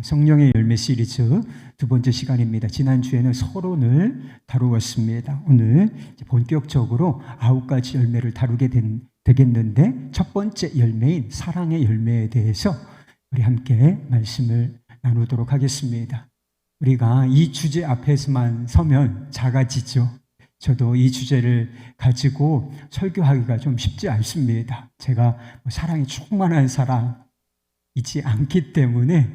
성령의 열매 시리즈 두 번째 시간입니다. 지난주에는 서론을 다루었습니다. 오늘 본격적으로 9가지 열매를 다루게 되겠는데 첫 번째 열매인 사랑의 열매에 대해서 우리 함께 말씀을 나누도록 하겠습니다. 우리가 이 주제 앞에서만 서면 작아지죠. 저도 이 주제를 가지고 설교하기가 좀 쉽지 않습니다. 제가 사랑이 충만한 사람이지 않기 때문에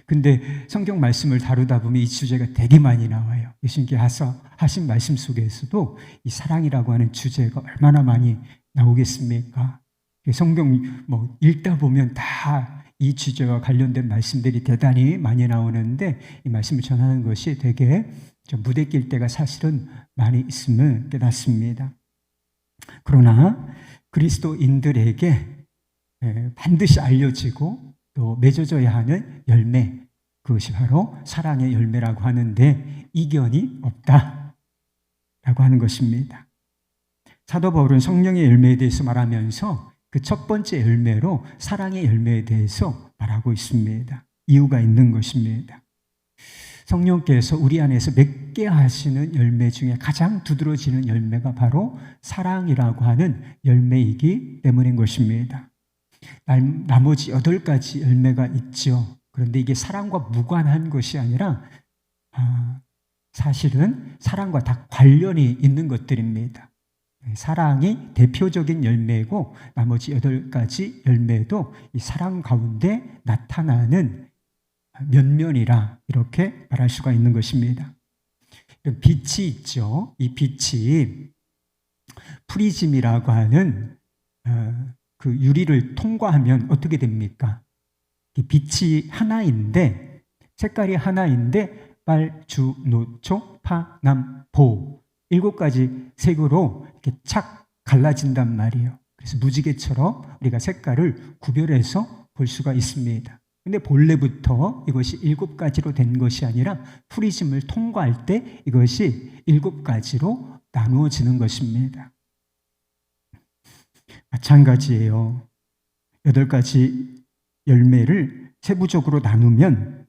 근데 성경 말씀을 다루다 보면 이 주제가 되게 많이 나와요. 예수님께 하신 말씀 속에서도 이 사랑이라고 하는 주제가 얼마나 많이 나오겠습니까? 성경 읽다 보면 다 이 주제와 관련된 말씀들이 대단히 많이 나오는데 이 말씀을 전하는 것이 되게 좀 무대낄 때가 사실은 많이 있음을 깨닫습니다. 그러나 그리스도인들에게 반드시 알려지고 또 맺어져야 하는 열매, 그것이 바로 사랑의 열매라고 하는데 이견이 없다라고 하는 것입니다. 사도 바울은 성령의 열매에 대해서 말하면서 그 첫 번째 열매로 사랑의 열매에 대해서 말하고 있습니다. 이유가 있는 것입니다. 성령께서 우리 안에서 맺게 하시는 열매 중에 가장 두드러지는 열매가 바로 사랑이라고 하는 열매이기 때문인 것입니다. 나머지 8가지 열매가 있죠. 그런데 이게 사랑과 무관한 것이 아니라 사실은 사랑과 다 관련이 있는 것들입니다. 사랑이 대표적인 열매고 나머지 8가지 열매도 이 사랑 가운데 나타나는 면면이라 이렇게 말할 수가 있는 것입니다. 빛이 있죠. 이 빛이 프리즘이라고 하는 그 유리를 통과하면 어떻게 됩니까? 빛이 하나인데 색깔이 하나인데 빨, 주, 노, 초, 파, 남, 보 7가지 색으로 이렇게 착 갈라진단 말이에요. 그래서 무지개처럼 우리가 색깔을 구별해서 볼 수가 있습니다. 근데 본래부터 이것이 7가지로 된 것이 아니라 프리즘을 통과할 때 이것이 7가지로 나누어지는 것입니다. 마찬가지예요. 8가지 열매를 세부적으로 나누면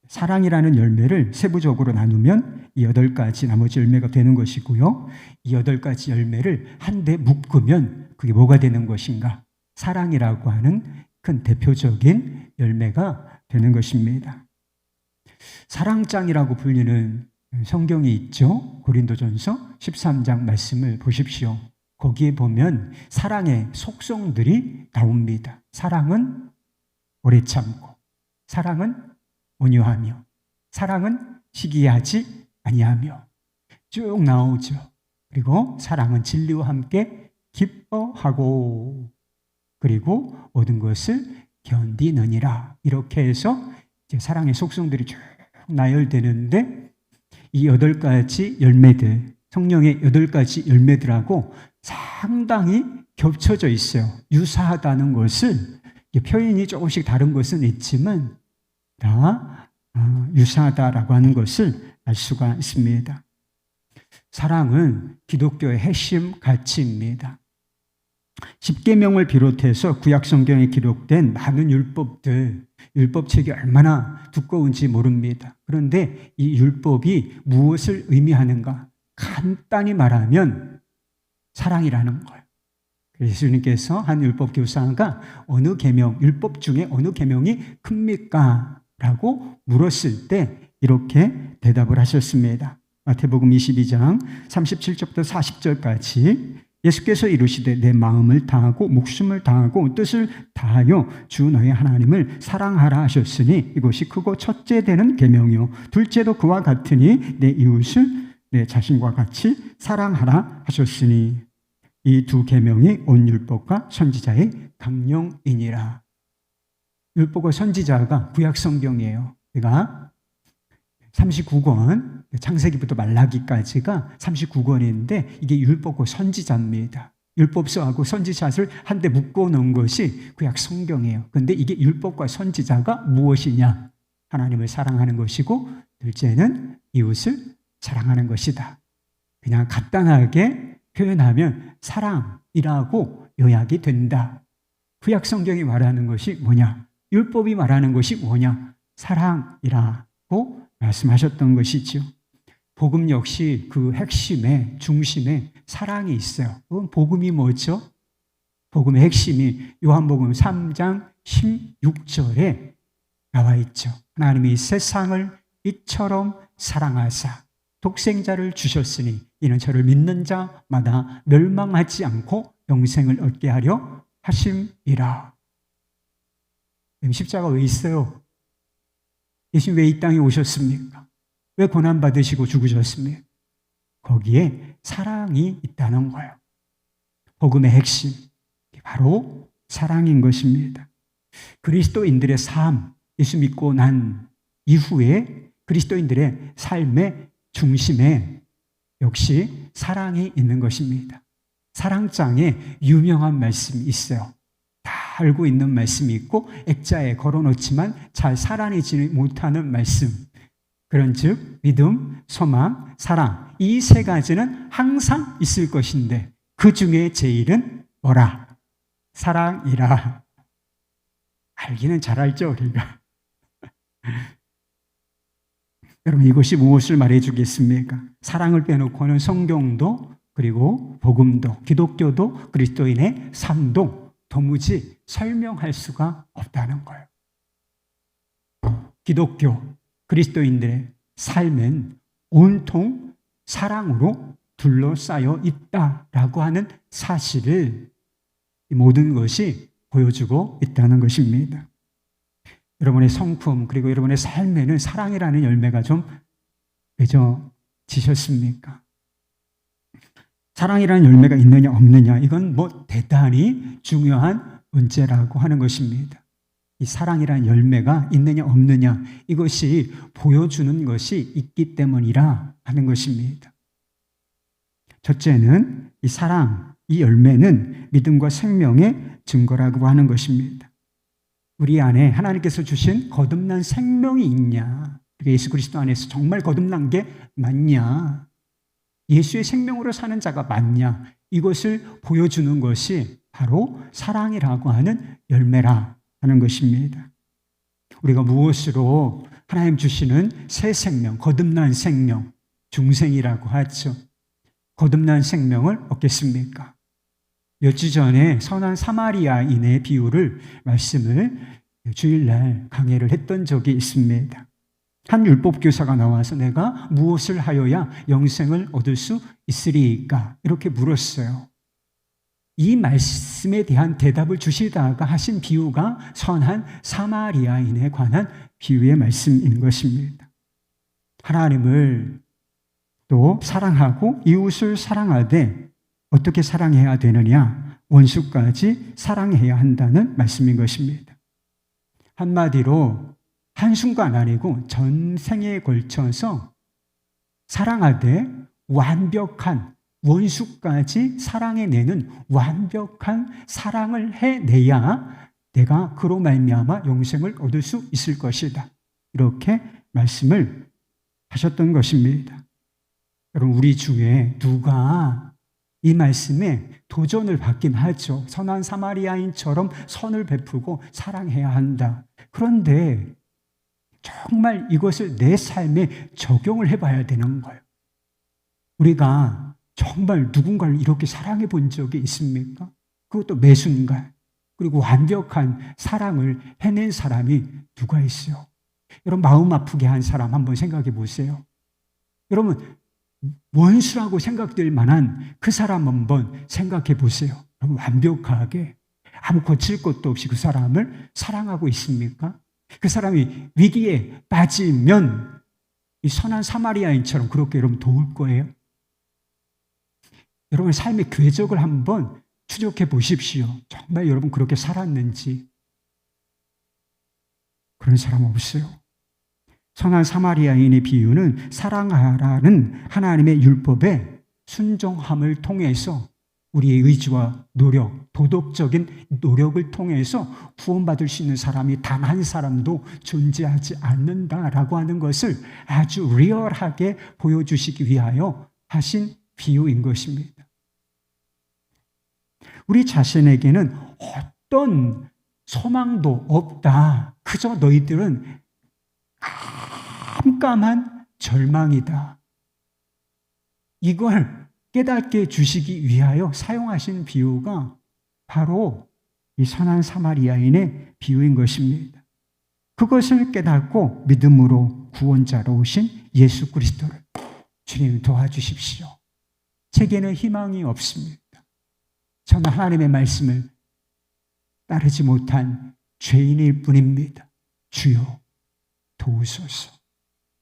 사랑이라는 열매를 세부적으로 나누면 이 8가지 나머지 열매가 되는 것이고요. 이 8가지 열매를 한데 묶으면 그게 뭐가 되는 것인가? 사랑이라고 하는 큰 대표적인 열매가 되는 것입니다. 사랑장이라고 불리는 성경이 있죠. 고린도전서 13장 말씀을 보십시오. 거기에 보면 사랑의 속성들이 나옵니다. 사랑은 오래 참고, 사랑은 온유하며, 사랑은 시기하지 아니하며 쭉 나오죠. 그리고 사랑은 진리와 함께 기뻐하고 그리고 모든 것을 견디느니라. 이렇게 해서 이제 사랑의 속성들이 쭉 나열되는데 이 8가지 열매들, 성령의 8가지 열매들하고 상당히 겹쳐져 있어요. 유사하다는 것을 표현이 조금씩 다른 것은 있지만 다 유사하다라고 하는 것을 알 수가 있습니다. 사랑은 기독교의 핵심 가치입니다. 십계명을 비롯해서 구약 성경에 기록된 많은 율법책이 얼마나 두꺼운지 모릅니다. 그런데 이 율법이 무엇을 의미하는가? 간단히 말하면 사랑이라는 거예요. 예수님께서 한 율법 교사가 어느 계명, 율법 중에 어느 계명이 큽니까? 라고 물었을 때 이렇게 대답을 하셨습니다. 마태복음 22장 37절부터 40절까지 예수께서 이르시되 내 마음을 다하고 목숨을 다하고 뜻을 다하여 주 너의 하나님을 사랑하라 하셨으니 이것이 크고 첫째 되는 계명이요 둘째도 그와 같으니 내 이웃을 내 자신과 같이 사랑하라 하셨으니 이 두 계명이 온 율법과 선지자의 강령이니라. 율법과 선지자가 구약 성경이에요. 그러니까 39권, 창세기부터 말라기까지가 39권인데 이게 율법과 선지자입니다. 율법서하고 선지자를 한데 묶어놓은 것이 구약 성경이에요. 그런데 이게 율법과 선지자가 무엇이냐? 하나님을 사랑하는 것이고 둘째는 이웃을 사랑하는 것이다. 그냥 간단하게 표현하면 사랑이라고 요약이 된다. 구약 성경이 말하는 것이 뭐냐? 율법이 말하는 것이 뭐냐? 사랑이라고 말씀하셨던 것이죠. 복음 역시 그 핵심에, 중심에 사랑이 있어요. 그건 복음이 뭐죠? 복음의 핵심이 요한복음 3장 16절에 나와 있죠. 하나님이 세상을 이처럼 사랑하사 독생자를 주셨으니 이는 저를 믿는 자마다 멸망하지 않고 영생을 얻게 하려 하심이라. 십자가 왜 있어요? 예수님 왜 이 땅에 오셨습니까? 왜 고난받으시고 죽으셨습니까? 거기에 사랑이 있다는 거예요. 복음의 핵심, 바로 사랑인 것입니다. 그리스도인들의 삶, 예수 믿고 난 이후에 그리스도인들의 삶의 중심에 역시 사랑이 있는 것입니다. 사랑장에 유명한 말씀이 있어요. 다 알고 있는 말씀이 있고 액자에 걸어놓지만 잘 살아내지 못하는 말씀. 그런즉 믿음, 소망, 사랑 이 세 가지는 항상 있을 것인데 그 중에 제일은 뭐라? 사랑이라. 알기는 잘 알죠, 우리가. 여러분, 이것이 무엇을 말해주겠습니까? 사랑을 빼놓고는 성경도 그리고 복음도 기독교도 그리스도인의 삶도 도무지 설명할 수가 없다는 거예요. 기독교 그리스도인들의 삶은 온통 사랑으로 둘러싸여 있다라고 하는 사실을 이 모든 것이 보여주고 있다는 것입니다. 여러분의 성품 그리고 여러분의 삶에는 사랑이라는 열매가 좀 맺어지셨습니까? 사랑이라는 열매가 있느냐 없느냐 이건 뭐 대단히 중요한 문제라고 하는 것입니다. 이 사랑이라는 열매가 있느냐 없느냐 이것이 보여주는 것이 있기 때문이라 하는 것입니다. 첫째는 이 사랑, 이 열매는 믿음과 생명의 증거라고 하는 것입니다. 우리 안에 하나님께서 주신 거듭난 생명이 있냐? 예수 그리스도 안에서 정말 거듭난 게 맞냐? 예수의 생명으로 사는 자가 맞냐? 이것을 보여주는 것이 바로 사랑이라고 하는 열매라 하는 것입니다. 우리가 무엇으로 하나님 주시는 새 생명, 거듭난 생명, 중생이라고 하죠. 거듭난 생명을 얻겠습니까? 몇 주 전에 선한 사마리아인의 비유를 말씀을 주일날 강해를 했던 적이 있습니다. 한 율법 교사가 나와서 내가 무엇을 하여야 영생을 얻을 수 있으리까? 이렇게 물었어요. 이 말씀에 대한 대답을 주시다가 하신 비유가 선한 사마리아인에 관한 비유의 말씀인 것입니다. 하나님을 또 사랑하고 이웃을 사랑하되 어떻게 사랑해야 되느냐? 원수까지 사랑해야 한다는 말씀인 것입니다. 한마디로 한순간 아니고 전생에 걸쳐서 사랑하되 완벽한 원수까지 사랑해내는 완벽한 사랑을 해내야 내가 그로 말미암아 영생을 얻을 수 있을 것이다. 이렇게 말씀을 하셨던 것입니다. 여러분, 우리 중에 누가 이 말씀에 도전을 받긴 하죠. 선한 사마리아인처럼 선을 베푸고 사랑해야 한다. 그런데 정말 이것을 내 삶에 적용을 해봐야 되는 거예요. 우리가 정말 누군가를 이렇게 사랑해 본 적이 있습니까? 그것도 매 순간. 그리고 완벽한 사랑을 해낸 사람이 누가 있어요? 여러분, 마음 아프게 한 사람 한번 생각해 보세요. 여러분, 원수라고 생각될 만한 그 사람 한번 생각해 보세요. 여러분, 완벽하게 아무 거칠 것도 없이 그 사람을 사랑하고 있습니까? 그 사람이 위기에 빠지면 이 선한 사마리아인처럼 그렇게 여러분 도울 거예요? 여러분 삶의 궤적을 한번 추적해 보십시오. 정말 여러분 그렇게 살았는지. 그런 사람 없어요. 선한 사마리아인의 비유는 사랑하라는 하나님의 율법에 순종함을 통해서 우리의 의지와 노력, 도덕적인 노력을 통해서 구원받을 수 있는 사람이 단 한 사람도 존재하지 않는다라고 하는 것을 아주 리얼하게 보여주시기 위하여 하신 비유인 것입니다. 우리 자신에게는 어떤 소망도 없다. 그저 너희들은 깜깜한 절망이다. 이걸 깨닫게 주시기 위하여 사용하신 비유가 바로 이 선한 사마리아인의 비유인 것입니다. 그것을 깨닫고 믿음으로 구원자로 오신 예수 그리스도를 주님 도와주십시오. 제게는 희망이 없습니다. 저는 하나님의 말씀을 따르지 못한 죄인일 뿐입니다. 주여 도우소서.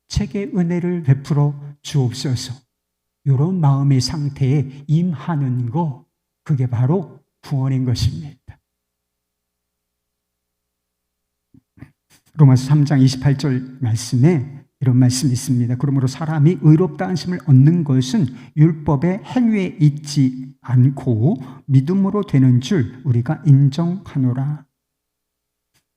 제게 은혜를 베풀어 주옵소서. 이런 마음의 상태에 임하는 거, 그게 바로 구원인 것입니다. 로마서 3장 28절 말씀에 이런 말씀이 있습니다. 그러므로 사람이 의롭다 하심을 얻는 것은 율법의 행위에 있지 않고 믿음으로 되는 줄 우리가 인정하노라.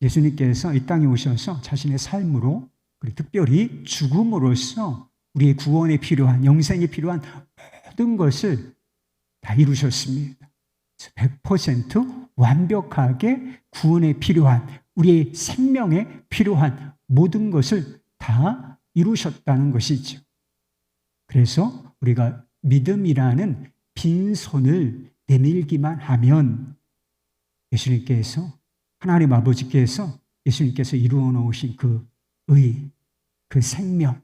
예수님께서 이 땅에 오셔서 자신의 삶으로, 그리고 특별히 죽음으로써 우리의 구원에 필요한, 영생에 필요한 모든 것을 다 이루셨습니다. 100% 완벽하게 구원에 필요한, 우리의 생명에 필요한 모든 것을 다 이루셨다는 것이죠. 그래서 우리가 믿음이라는 빈손을 내밀기만 하면 예수님께서, 하나님 아버지께서 예수님께서 이루어 놓으신 그 의, 그 생명,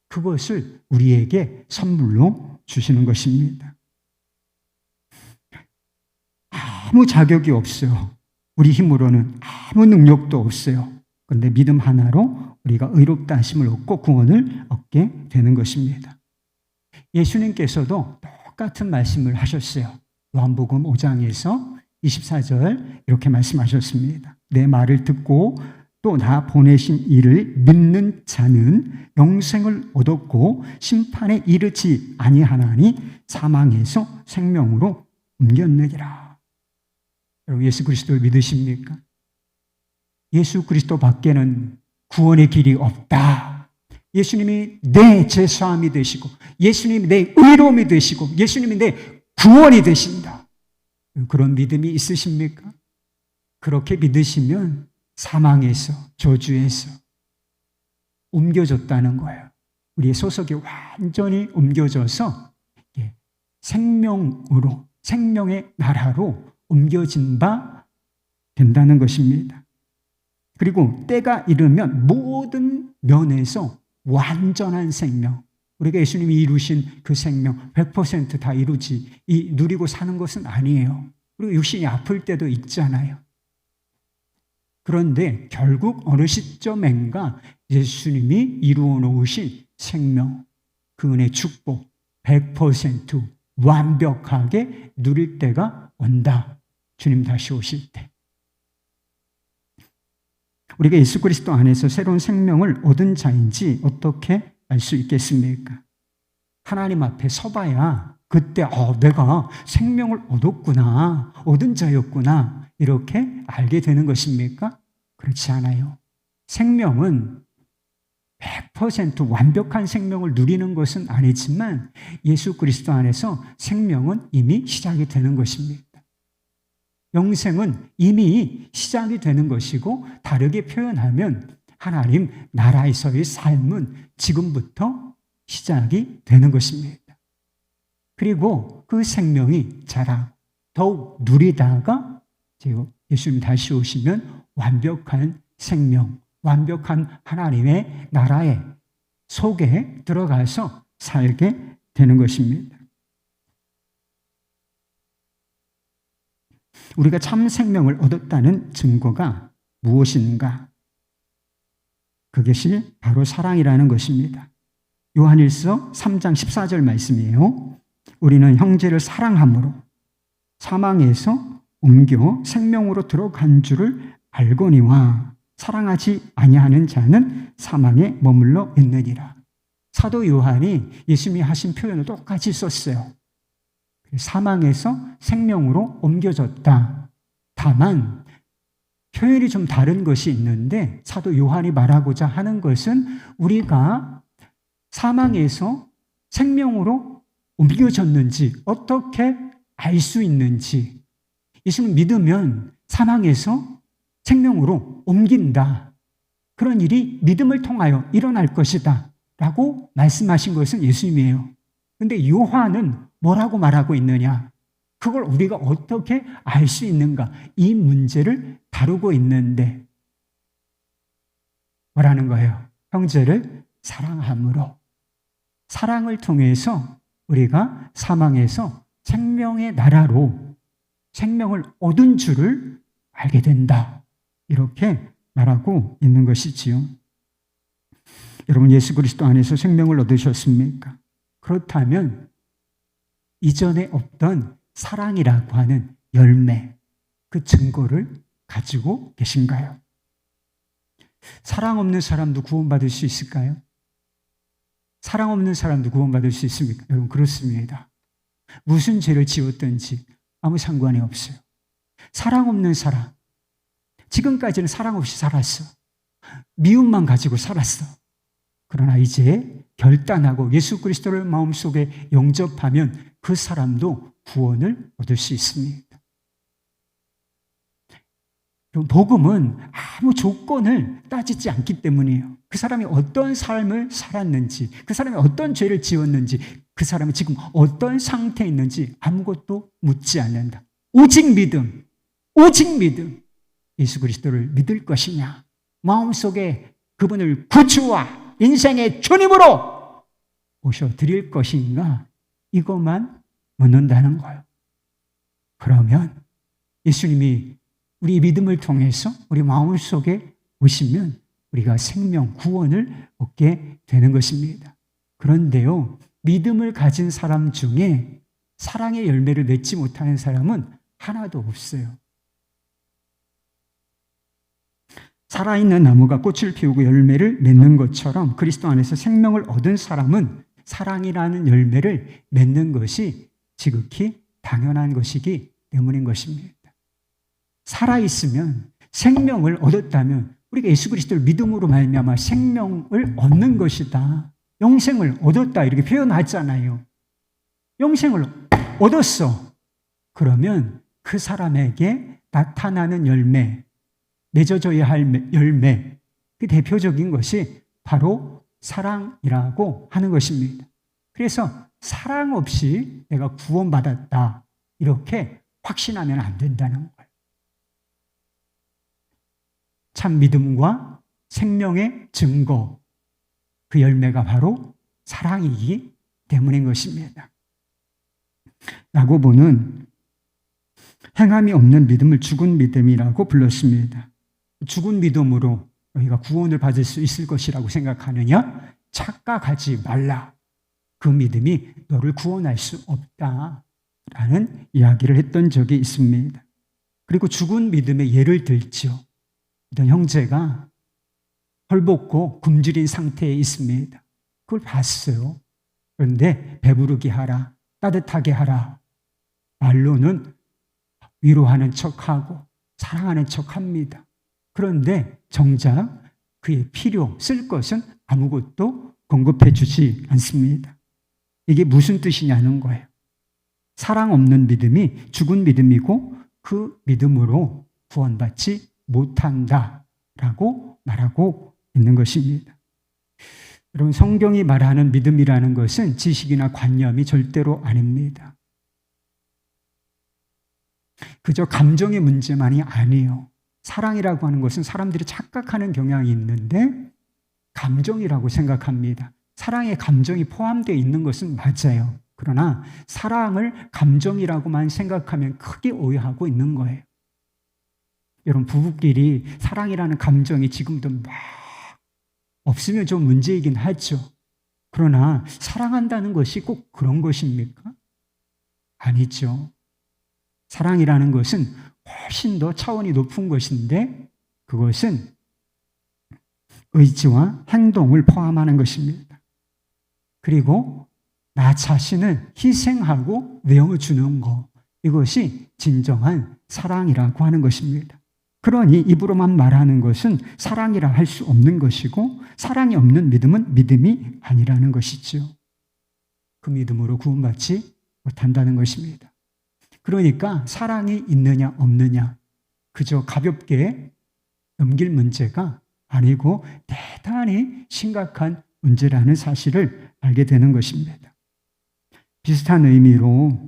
그것을 우리에게 선물로 주시는 것입니다. 아무 자격이 없어요. 우리 힘으로는 아무 능력도 없어요. 그런데 믿음 하나로 우리가 의롭다 하심을 얻고 구원을 얻게 되는 것입니다. 예수님께서도 똑같은 말씀을 하셨어요. 요한복음 5장에서 24절 이렇게 말씀하셨습니다. 내 말을 듣고 또 나 보내신 이를 믿는 자는 영생을 얻었고 심판에 이르지 아니하나니 사망에서 생명으로 옮겼느니라. 여러분, 예수 그리스도를 믿으십니까? 예수 그리스도 밖에는 구원의 길이 없다. 예수님이 내 제사함이 되시고, 예수님이 내 의로움이 되시고, 예수님이 내 구원이 되신다. 그런 믿음이 있으십니까? 그렇게 믿으시면 사망에서, 저주에서 옮겨졌다는 거예요. 우리의 소속이 완전히 옮겨져서 생명으로, 생명의 나라로 옮겨진 바 된다는 것입니다. 그리고 때가 이르면 모든 면에서 완전한 생명, 우리가 예수님이 이루신 그 생명 100% 다 이루지, 누리고 사는 것은 아니에요. 그리고 육신이 아플 때도 있잖아요. 그런데 결국 어느 시점엔가 예수님이 이루어 놓으신 생명, 그 은혜 축복 100% 완벽하게 누릴 때가 온다. 주님 다시 오실 때. 우리가 예수 그리스도 안에서 새로운 생명을 얻은 자인지 어떻게 알 수 있겠습니까? 하나님 앞에 서봐야 그때 내가 생명을 얻었구나, 얻은 자였구나, 이렇게 알게 되는 것입니까? 그렇지 않아요. 생명은 100% 완벽한 생명을 누리는 것은 아니지만 예수 그리스도 안에서 생명은 이미 시작이 되는 것입니다. 영생은 이미 시작이 되는 것이고, 다르게 표현하면 하나님 나라에서의 삶은 지금부터 시작이 되는 것입니다. 그리고 그 생명이 자라 더욱 누리다가 예수님 다시 오시면 완벽한 생명, 완벽한 하나님의 나라의 속에 들어가서 살게 되는 것입니다. 우리가 참 생명을 얻었다는 증거가 무엇인가? 그것이 바로 사랑이라는 것입니다. 요한일서 3장 14절 말씀이에요. 우리는 형제를 사랑함으로 사망에서 옮겨 생명으로 들어간 줄을 알거니와 사랑하지 아니하는 자는 사망에 머물러 있느니라. 사도 요한이 예수님이 하신 표현을 똑같이 썼어요. 사망에서 생명으로 옮겨졌다. 다만 표현이 좀 다른 것이 있는데, 사도 요한이 말하고자 하는 것은 우리가 사망에서 생명으로 옮겨졌는지 어떻게 알 수 있는지, 예수님 믿으면 사망에서 생명으로 옮긴다. 그런 일이 믿음을 통하여 일어날 것이다 라고 말씀하신 것은 예수님이에요. 그런데 요한은 뭐라고 말하고 있느냐? 그걸 우리가 어떻게 알 수 있는가? 이 문제를 다루고 있는데 뭐라는 거예요? 형제를 사랑함으로, 사랑을 통해서 우리가 사망에서 생명의 나라로 생명을 얻은 줄을 알게 된다. 이렇게 말하고 있는 것이지요. 여러분, 예수 그리스도 안에서 생명을 얻으셨습니까? 그렇다면 이전에 없던 사랑이라고 하는 열매, 그 증거를 가지고 계신가요? 사랑 없는 사람도 구원받을 수 있을까요? 사랑 없는 사람도 구원받을 수 있습니까? 여러분, 그렇습니다. 무슨 죄를 지었든지 아무 상관이 없어요. 사랑 없는 사람, 지금까지는 사랑 없이 살았어. 미움만 가지고 살았어. 그러나 이제 결단하고 예수 그리스도를 마음속에 영접하면 그 사람도 구원을 얻을 수 있습니다. 복음은 아무 조건을 따지지 않기 때문이에요. 그 사람이 어떤 삶을 살았는지, 그 사람이 어떤 죄를 지었는지, 그 사람이 지금 어떤 상태에 있는지 아무것도 묻지 않는다. 오직 믿음, 오직 믿음. 예수 그리스도를 믿을 것이냐, 마음속에 그분을 구주와 인생의 주님으로 모셔드릴 것인가, 이것만 묻는다는 거예요. 그러면 예수님이 우리 믿음을 통해서 우리 마음속에 오시면 우리가 생명, 구원을 얻게 되는 것입니다. 그런데요, 믿음을 가진 사람 중에 사랑의 열매를 맺지 못하는 사람은 하나도 없어요. 살아있는 나무가 꽃을 피우고 열매를 맺는 것처럼 그리스도 안에서 생명을 얻은 사람은 사랑이라는 열매를 맺는 것이 지극히 당연한 것이기 때문인 것입니다. 살아있으면, 생명을 얻었다면 우리가 예수 그리스도를 믿음으로 말미암아 생명을 얻는 것이다. 영생을 얻었다 이렇게 표현하잖아요. 영생을 얻었어. 그러면 그 사람에게 나타나는 열매, 맺어져야 할 열매, 그 대표적인 것이 바로 사랑이라고 하는 것입니다. 그래서 사랑 없이 내가 구원받았다 이렇게 확신하면 안 된다는 거예요. 참 믿음과 생명의 증거, 그 열매가 바로 사랑이기 때문인 것입니다. 야고보는 행함이 없는 믿음을 죽은 믿음이라고 불렀습니다. 죽은 믿음으로 너희가 구원을 받을 수 있을 것이라고 생각하느냐? 착각하지 말라. 그 믿음이 너를 구원할 수 없다라는 이야기를 했던 적이 있습니다. 그리고 죽은 믿음의 예를 들죠. 어떤 형제가 헐벗고 굶주린 상태에 있습니다. 그걸 봤어요. 그런데 배부르게 하라, 따뜻하게 하라. 말로는 위로하는 척하고 사랑하는 척합니다. 그런데 정작 그의 필요, 쓸 것은 아무것도 공급해 주지 않습니다. 이게 무슨 뜻이냐는 거예요. 사랑 없는 믿음이 죽은 믿음이고 그 믿음으로 구원받지 못한다라고 말하고 있는 것입니다. 여러분, 성경이 말하는 믿음이라는 것은 지식이나 관념이 절대로 아닙니다. 그저 감정의 문제만이 아니에요. 사랑이라고 하는 것은 사람들이 착각하는 경향이 있는데 감정이라고 생각합니다. 사랑에 감정이 포함되어 있는 것은 맞아요. 그러나 사랑을 감정이라고만 생각하면 크게 오해하고 있는 거예요. 여러분, 부부끼리 사랑이라는 감정이 지금도 막 없으면 좀 문제이긴 하죠. 그러나 사랑한다는 것이 꼭 그런 것입니까? 아니죠. 사랑이라는 것은 훨씬 더 차원이 높은 것인데 그것은 의지와 행동을 포함하는 것입니다. 그리고 나 자신을 희생하고 내어주는 것, 이것이 진정한 사랑이라고 하는 것입니다. 그러니 입으로만 말하는 것은 사랑이라 할 수 없는 것이고 사랑이 없는 믿음은 믿음이 아니라는 것이죠. 그 믿음으로 구원받지 못한다는 것입니다. 그러니까 사랑이 있느냐 없느냐 그저 가볍게 넘길 문제가 아니고 대단히 심각한 문제라는 사실을 알게 되는 것입니다. 비슷한 의미로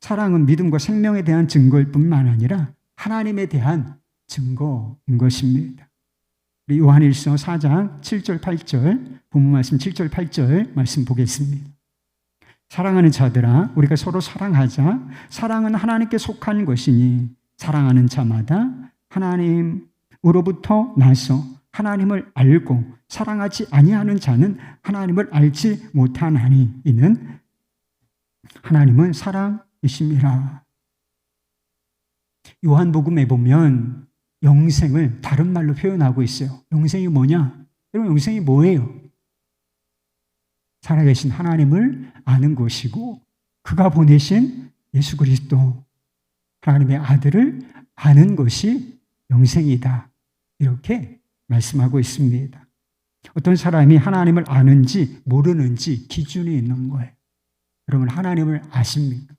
사랑은 믿음과 생명에 대한 증거일 뿐만 아니라 하나님에 대한 증거인 것입니다. 우리 요한일서 4장 7절 8절 본문 말씀 7절 8절 말씀 보겠습니다. 사랑하는 자들아 우리가 서로 사랑하자. 사랑은 하나님께 속한 것이니 사랑하는 자마다 하나님으로부터 나서 하나님을 알고 사랑하지 아니하는 자는 하나님을 알지 못하나니 이는 하나님은 사랑이심이라. 요한복음에 보면 영생을 다른 말로 표현하고 있어요. 영생이 뭐냐? 여러분 영생이 뭐예요? 살아계신 하나님을 아는 것이고 그가 보내신 예수 그리스도 하나님의 아들을 아는 것이 영생이다. 이렇게 말씀하고 있습니다. 어떤 사람이 하나님을 아는지 모르는지 기준이 있는 거예요. 여러분 하나님을 아십니까?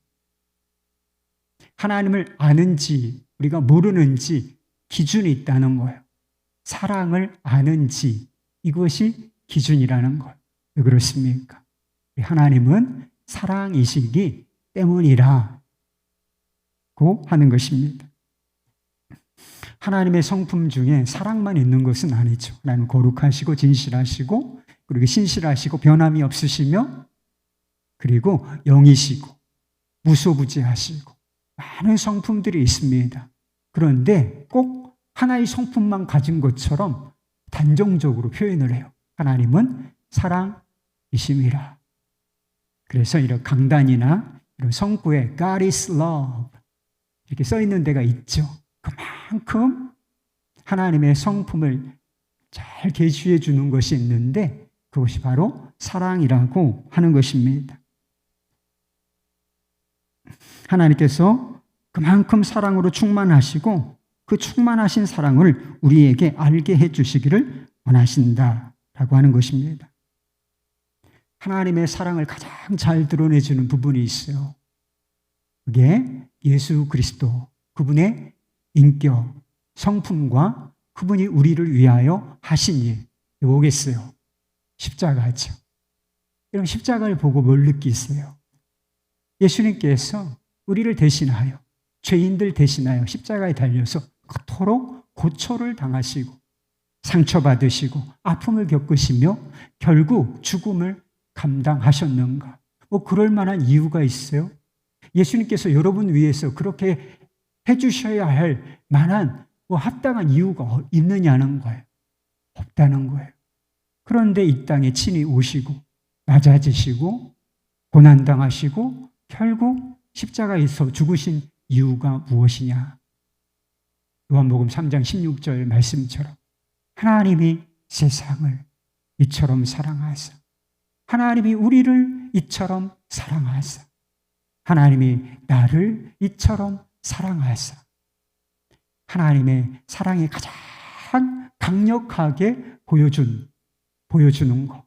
하나님을 아는지 우리가 모르는지 기준이 있다는 거예요. 사랑을 아는지 이것이 기준이라는 거예요. 왜 그렇습니까? 하나님은 사랑이시기 때문이라고 하는 것입니다. 하나님의 성품 중에 사랑만 있는 것은 아니죠. 하나님은 거룩하시고 진실하시고 그리고 신실하시고 변함이 없으시며 그리고 영이시고 무소부지하시고 많은 성품들이 있습니다. 그런데 꼭 하나의 성품만 가진 것처럼 단정적으로 표현을 해요. 하나님은 사랑이심이라. 그래서 이런 강단이나 이런 성구에 God is love 이렇게 써 있는 데가 있죠. 그만큼 하나님의 성품을 잘 계시해 주는 것이 있는데 그것이 바로 사랑이라고 하는 것입니다. 하나님께서 그만큼 사랑으로 충만하시고 그 충만하신 사랑을 우리에게 알게 해주시기를 원하신다라고 하는 것입니다. 하나님의 사랑을 가장 잘 드러내주는 부분이 있어요. 그게 예수 그리스도 그분의 인격, 성품과 그분이 우리를 위하여 하신 일 뭐겠어요? 십자가죠. 여러분 십자가를 보고 뭘 느끼세요? 예수님께서 우리를 대신하여 죄인들 대신하여 십자가에 달려서 그토록 고초를 당하시고 상처받으시고 아픔을 겪으시며 결국 죽음을 감당하셨는가? 뭐 그럴 만한 이유가 있어요? 예수님께서 여러분 위해서 그렇게 해주셔야 할 만한 뭐 합당한 이유가 있느냐는 거예요. 없다는 거예요. 그런데 이 땅에 친히 오시고 낮아지시고 고난당하시고 결국 십자가에서 죽으신 이유가 무엇이냐? 요한복음 3장 16절 말씀처럼 하나님이 세상을 이처럼 사랑하사 하나님이 우리를 이처럼 사랑하사 하나님이 나를 이처럼 사랑하사 하나님의 사랑이 가장 강력하게 보여주는 것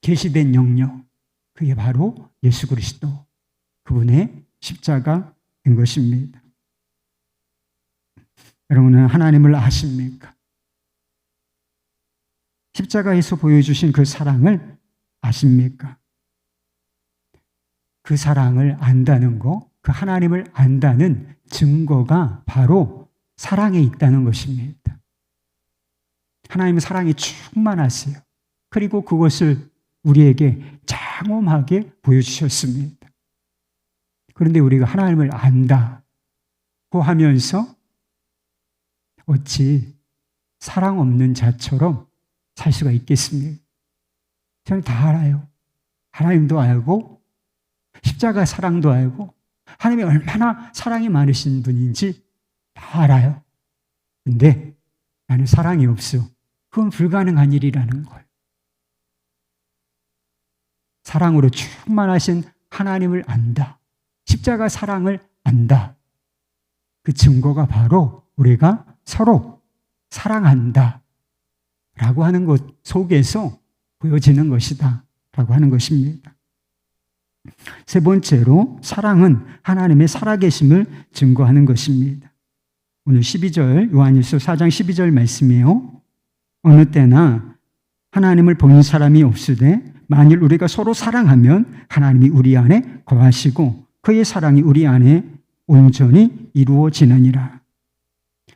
계시된 영역 그게 바로 예수 그리스도 그분의 십자가인 것입니다. 여러분은 하나님을 아십니까? 십자가에서 보여주신 그 사랑을 아십니까? 그 사랑을 안다는 것, 그 하나님을 안다는 증거가 바로 사랑에 있다는 것입니다. 하나님은 사랑이 충만하세요. 그리고 그것을 우리에게 장엄하게 보여주셨습니다. 그런데 우리가 하나님을 안다고 하면서 어찌 사랑 없는 자처럼 살 수가 있겠습니까? 저는 다 알아요. 하나님도 알고 십자가 사랑도 알고 하나님이 얼마나 사랑이 많으신 분인지 다 알아요. 근데 나는 사랑이 없어. 그건 불가능한 일이라는 거예요. 사랑으로 충만하신 하나님을 안다. 십자가 사랑을 안다. 그 증거가 바로 우리가 서로 사랑한다. 라고 하는 것 속에서 보여지는 것이다. 라고 하는 것입니다. 세 번째로 사랑은 하나님의 살아계심을 증거하는 것입니다. 오늘 12절, 요한일서 4장 12절 말씀이에요. 어느 때나 하나님을 본 사람이 없으되 만일 우리가 서로 사랑하면 하나님이 우리 안에 거하시고 그의 사랑이 우리 안에 온전히 이루어지느니라.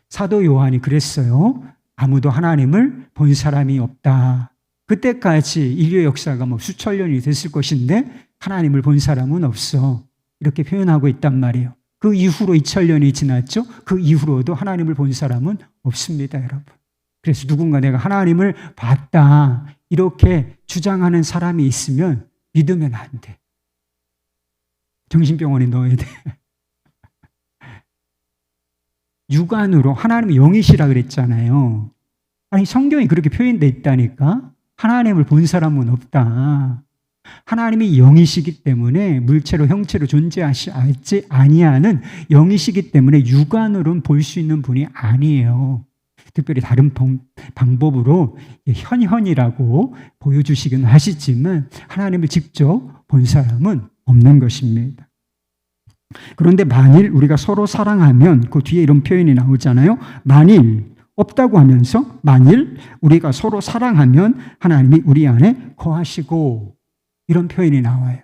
사도 요한이 그랬어요. 아무도 하나님을 본 사람이 없다. 그때까지 인류의 역사가 수천 년이 됐을 것인데 하나님을 본 사람은 없어. 이렇게 표현하고 있단 말이에요. 그 이후로 2000년이 지났죠. 그 이후로도 하나님을 본 사람은 없습니다, 여러분. 그래서 누군가 내가 하나님을 봤다 이렇게 주장하는 사람이 있으면 믿으면 안 돼. 정신병원에 넣어야 돼. 육안으로 하나님은 영이시라 그랬잖아요. 아니 성경이 그렇게 표현되어 있다니까. 하나님을 본 사람은 없다. 하나님이 영이시기 때문에 물체로 형체로 존재하지 아니하는 영이시기 때문에 육안으로는 볼 수 있는 분이 아니에요. 특별히 다른 방법으로 현현이라고 보여주시긴 하시지만 하나님을 직접 본 사람은 없는 것입니다. 그런데 만일 우리가 서로 사랑하면 그 뒤에 이런 표현이 나오잖아요. 만일 없다고 하면서 만일 우리가 서로 사랑하면 하나님이 우리 안에 거하시고 이런 표현이 나와요.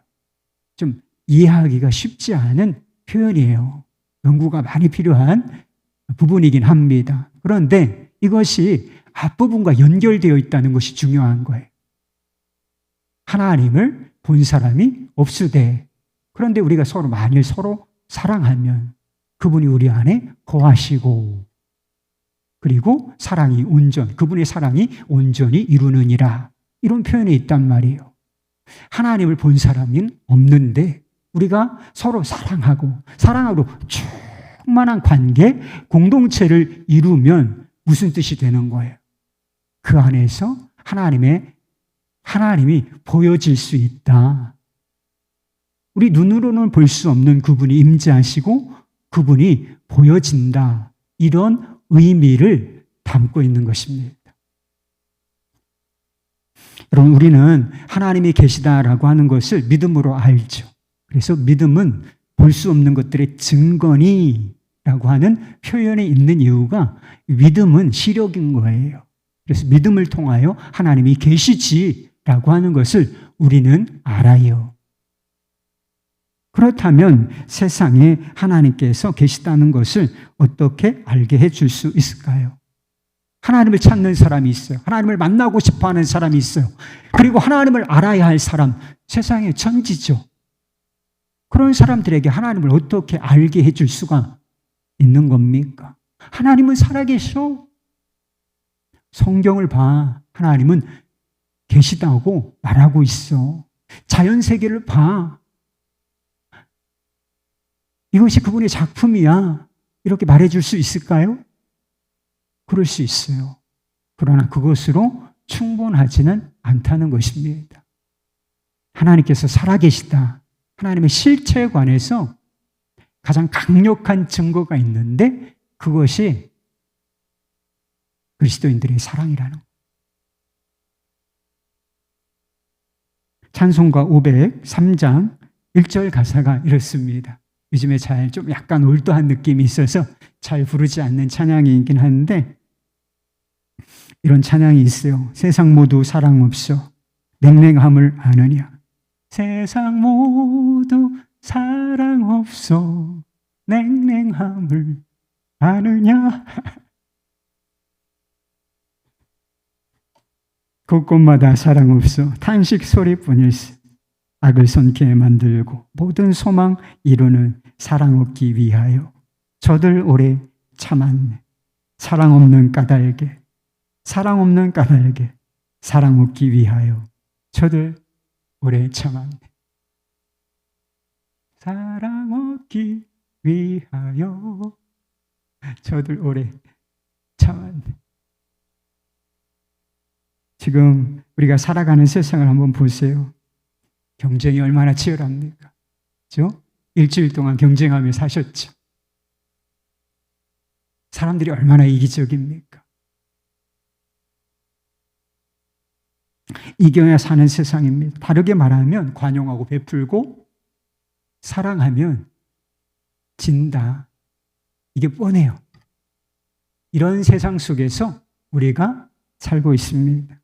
좀 이해하기가 쉽지 않은 표현이에요. 연구가 많이 필요한 부분이긴 합니다. 그런데 이것이 앞부분과 연결되어 있다는 것이 중요한 거예요. 하나님을 본 사람이 없으되 그런데 우리가 만일 서로 사랑하면 그분이 우리 안에 거하시고 그리고 그분의 사랑이 온전히 이루느니라. 이런 표현이 있단 말이에요. 하나님을 본 사람은 없는데 우리가 서로 사랑하고 충만한 관계, 공동체를 이루면 무슨 뜻이 되는 거예요? 그 안에서 하나님이 보여질 수 있다. 우리 눈으로는 볼 수 없는 그분이 임재하시고 그분이 보여진다. 이런 의미를 담고 있는 것입니다. 여러분, 우리는 하나님이 계시다라고 하는 것을 믿음으로 알죠. 그래서 믿음은 볼 수 없는 것들의 증거니라고 하는 표현이 있는 이유가 믿음은 시력인 거예요. 그래서 믿음을 통하여 하나님이 계시지라고 하는 것을 우리는 알아요. 그렇다면 세상에 하나님께서 계시다는 것을 어떻게 알게 해줄 수 있을까요? 하나님을 찾는 사람이 있어요. 하나님을 만나고 싶어하는 사람이 있어요. 그리고 하나님을 알아야 할 사람, 세상에 천지죠. 그런 사람들에게 하나님을 어떻게 알게 해줄 수가 있는 겁니까? 하나님은 살아계셔. 성경을 봐. 하나님은 계시다고 말하고 있어. 자연세계를 봐. 이것이 그분의 작품이야. 이렇게 말해줄 수 있을까요? 그럴 수 있어요. 그러나 그것으로 충분하지는 않다는 것입니다. 하나님께서 살아계시다. 하나님의 실체에 관해서 가장 강력한 증거가 있는데 그것이 그리스도인들의 사랑이라는 거예요. 찬송가 503장 1절 가사가 이렇습니다. 요즘에 좀 약간 올드한 느낌이 있어서 잘 부르지 않는 찬양이긴 한데 이런 찬양이 있어요. 세상 모두 사랑 없어 냉랭함을 아느냐. 세상 모두 사랑 없어 냉랭함을 아느냐. 곳곳마다 사랑 없어 탄식 소리뿐일세. 악을 손게 만들고 모든 소망 이루는 사랑 없기 위하여 저들 오래 참았네. 사랑 없는 까닭에 사랑 없기 위하여 저들 오래 참았네. 사랑 없기 위하여 저들 오래 참았네. 지금 우리가 살아가는 세상을 한번 보세요. 경쟁이 얼마나 치열합니까? 그렇죠? 일주일 동안 경쟁하며 사셨죠? 사람들이 얼마나 이기적입니까? 이겨야 사는 세상입니다. 다르게 말하면 관용하고 베풀고 사랑하면 진다. 이게 뻔해요. 이런 세상 속에서 우리가 살고 있습니다.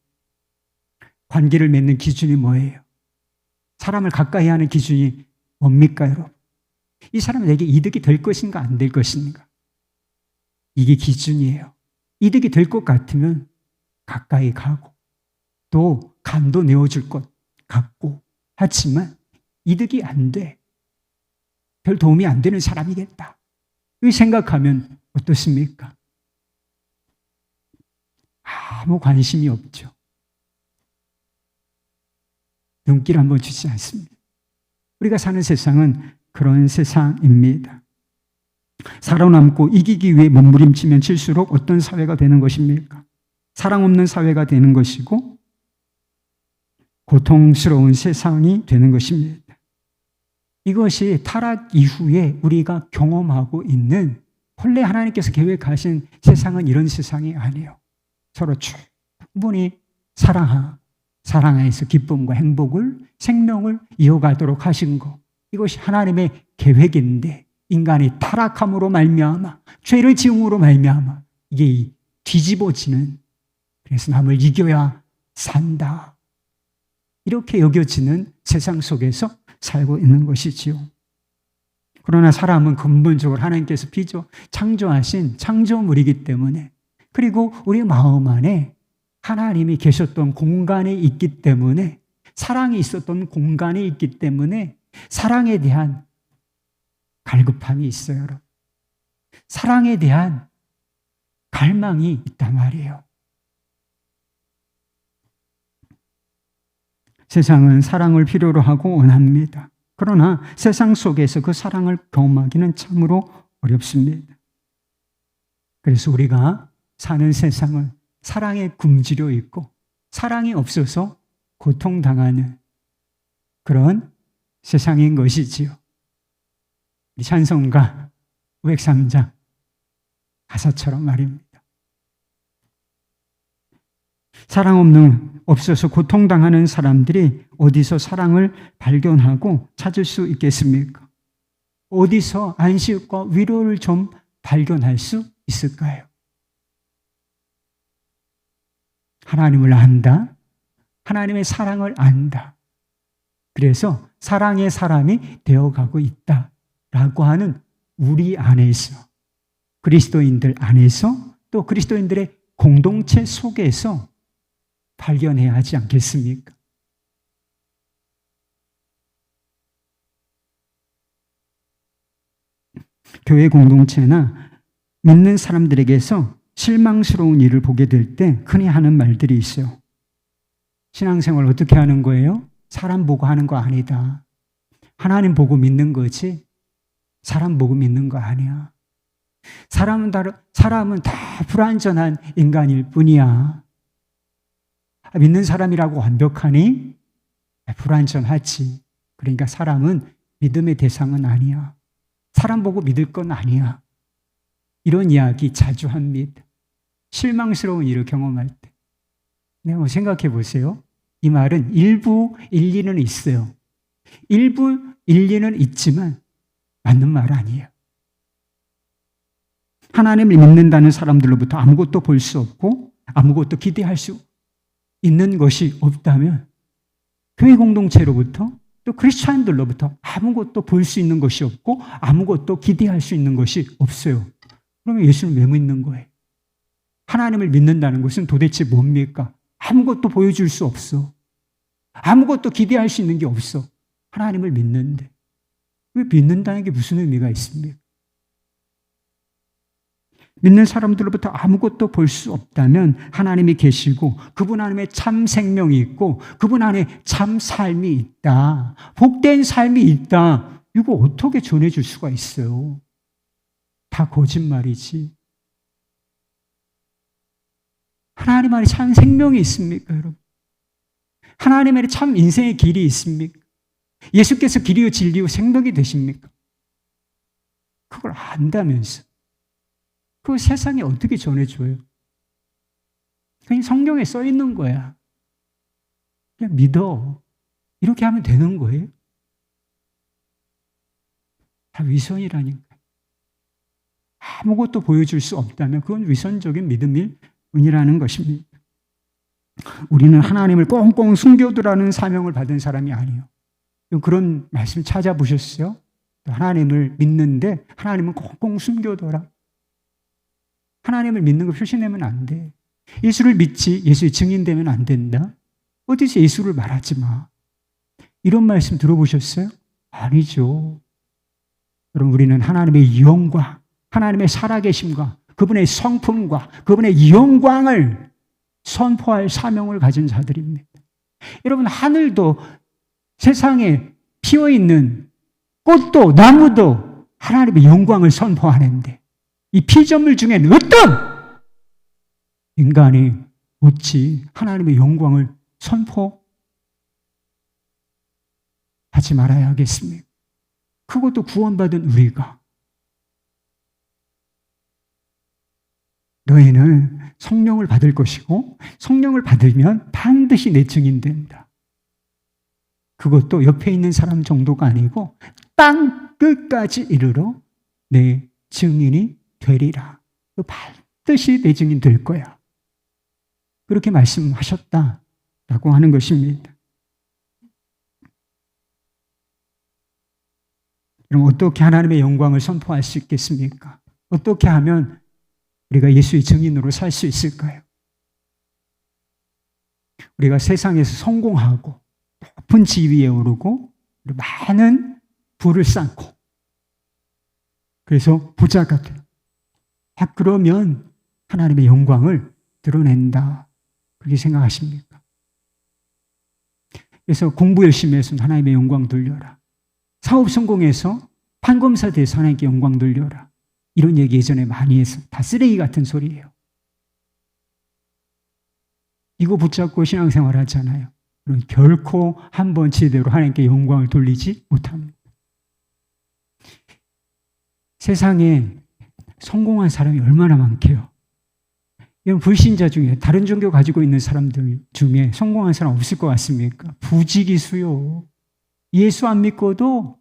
관계를 맺는 기준이 뭐예요? 사람을 가까이 하는 기준이 뭡니까, 여러분? 이 사람은 내게 이득이 될 것인가 안 될 것인가? 이게 기준이에요. 이득이 될 것 같으면 가까이 가고 또 간도 내어줄 것 같고, 하지만 이득이 안 돼, 별 도움이 안 되는 사람이겠다, 이 생각하면 어떻습니까? 아무 관심이 없죠. 눈길 한번 주지 않습니다. 우리가 사는 세상은 그런 세상입니다. 살아남고 이기기 위해 몸부림치면 칠수록 어떤 사회가 되는 것입니까? 사랑 없는 사회가 되는 것이고 고통스러운 세상이 되는 것입니다. 이것이 타락 이후에 우리가 경험하고 있는, 본래 하나님께서 계획하신 세상은 이런 세상이 아니에요. 서로 충분히 사랑해서 기쁨과 행복을, 생명을 이어가도록 하신 것, 이것이 하나님의 계획인데 인간이 타락함으로 말미암아, 죄를 지음으로 말미암아 이게 뒤집어지는, 그래서 남을 이겨야 산다, 이렇게 여겨지는 세상 속에서 살고 있는 것이지요. 그러나 사람은 근본적으로 하나님께서 창조하신 창조물이기 때문에, 그리고 우리 마음 안에 하나님이 계셨던 공간에 있기 때문에, 사랑이 있었던 공간에 있기 때문에 사랑에 대한 갈급함이 있어요, 여러분. 사랑에 대한 갈망이 있단 말이에요. 세상은 사랑을 필요로 하고 원합니다. 그러나 세상 속에서 그 사랑을 경험하기는 참으로 어렵습니다. 그래서 우리가 사는 세상은 사랑에 굶주려 있고 사랑이 없어서 고통당하는 그런 세상인 것이지요. 우리 찬송가 503장 가사처럼 말입니다. 사랑 없어서 고통당하는 사람들이 어디서 사랑을 발견하고 찾을 수 있겠습니까? 어디서 안식과 위로를 좀 발견할 수 있을까요? 하나님을 안다. 하나님의 사랑을 안다. 그래서 사랑의 사람이 되어가고 있다라고 하는 우리 안에서, 그리스도인들 안에서, 또 그리스도인들의 공동체 속에서 발견해야 하지 않겠습니까? 교회 공동체나 믿는 사람들에게서 실망스러운 일을 보게 될 때 흔히 하는 말들이 있어요. 신앙생활 어떻게 하는 거예요? 사람 보고 하는 거 아니다. 하나님 보고 믿는 거지 사람 보고 믿는 거 아니야. 사람은 다 불완전한 인간일 뿐이야. 믿는 사람이라고 완벽하니? 불완전하지. 그러니까 사람은 믿음의 대상은 아니야. 사람 보고 믿을 건 아니야. 이런 이야기 자주 합니다. 실망스러운 일을 경험할 때. 네, 생각해 보세요. 이 말은 일부 일리는 있어요. 일부 일리는 있지만 맞는 말 아니에요. 하나님을 믿는다는 사람들로부터 아무것도 볼 수 없고 아무것도 기대할 수 있는 것이 없다면 교회 공동체로부터 또 크리스찬들로부터 아무것도 볼 수 있는 것이 없고 아무것도 기대할 수 있는 것이 없어요. 그러면 예수를 왜 믿는 거예요? 하나님을 믿는다는 것은 도대체 뭡니까? 아무것도 보여줄 수 없어. 아무것도 기대할 수 있는 게 없어. 하나님을 믿는데 왜 믿는다는 게 무슨 의미가 있습니까? 믿는 사람들로부터 아무것도 볼 수 없다면 하나님이 계시고 그분 안에 참 생명이 있고 그분 안에 참 삶이 있다. 복된 삶이 있다. 이거 어떻게 전해줄 수가 있어요? 다 거짓말이지. 하나님 안에 참 생명이 있습니까, 여러분? 하나님 안에 참 인생의 길이 있습니까? 예수께서 길이요 진리요 생명이 되십니까? 그걸 안다면서 그 세상에 어떻게 전해줘요? 그냥 성경에 써 있는 거야. 그냥 믿어. 이렇게 하면 되는 거예요? 다 위선이라니까. 아무것도 보여줄 수 없다면 그건 위선적인 믿음일 뿐이라는 것입니다. 우리는 하나님을 꽁꽁 숨겨두라는 사명을 받은 사람이 아니에요. 그런 말씀 찾아보셨어요? 하나님을 믿는데 하나님은 꽁꽁 숨겨둬라. 하나님을 믿는 거 표시내면 안 돼. 예수를 믿지 예수의 증인되면 안 된다. 어디서 예수를 말하지 마. 이런 말씀 들어보셨어요? 아니죠. 여러분, 우리는 하나님의 영광, 하나님의 살아계심과 그분의 성품과 그분의 영광을 선포할 사명을 가진 자들입니다. 여러분, 하늘도 세상에 피어있는 꽃도 나무도 하나님의 영광을 선포하는데 이 피조물 중에는 어떤 인간이 어찌 하나님의 영광을 선포하지 말아야 하겠습니까? 그것도 구원받은 우리가. 너희는 성령을 받을 것이고 성령을 받으면 반드시 내 증인 된다. 그것도 옆에 있는 사람 정도가 아니고 땅 끝까지 이르러 내 증인이 되리라. 반드시 내 증인 될 거야. 그렇게 말씀하셨다라고 하는 것입니다. 그럼 어떻게 하나님의 영광을 선포할 수 있겠습니까? 어떻게 하면 우리가 예수의 증인으로 살 수 있을까요? 우리가 세상에서 성공하고 높은 지위에 오르고 많은 부를 쌓고 그래서 부자가 돼. 그러면 하나님의 영광을 드러낸다. 그렇게 생각하십니까? 그래서 공부 열심히 해서 하나님의 영광 돌려라. 사업 성공해서 판검사 돼서 하나님께 영광 돌려라. 이런 얘기 예전에 많이 해서 다 쓰레기 같은 소리예요. 이거 붙잡고 신앙생활 하잖아요. 그럼 결코 한 번 제대로 하나님께 영광을 돌리지 못합니다. 세상에 성공한 사람이 얼마나 많게요. 이런 불신자 중에 다른 종교 가지고 있는 사람들 중에 성공한 사람 없을 것 같습니까? 부지기수요. 예수 안 믿고도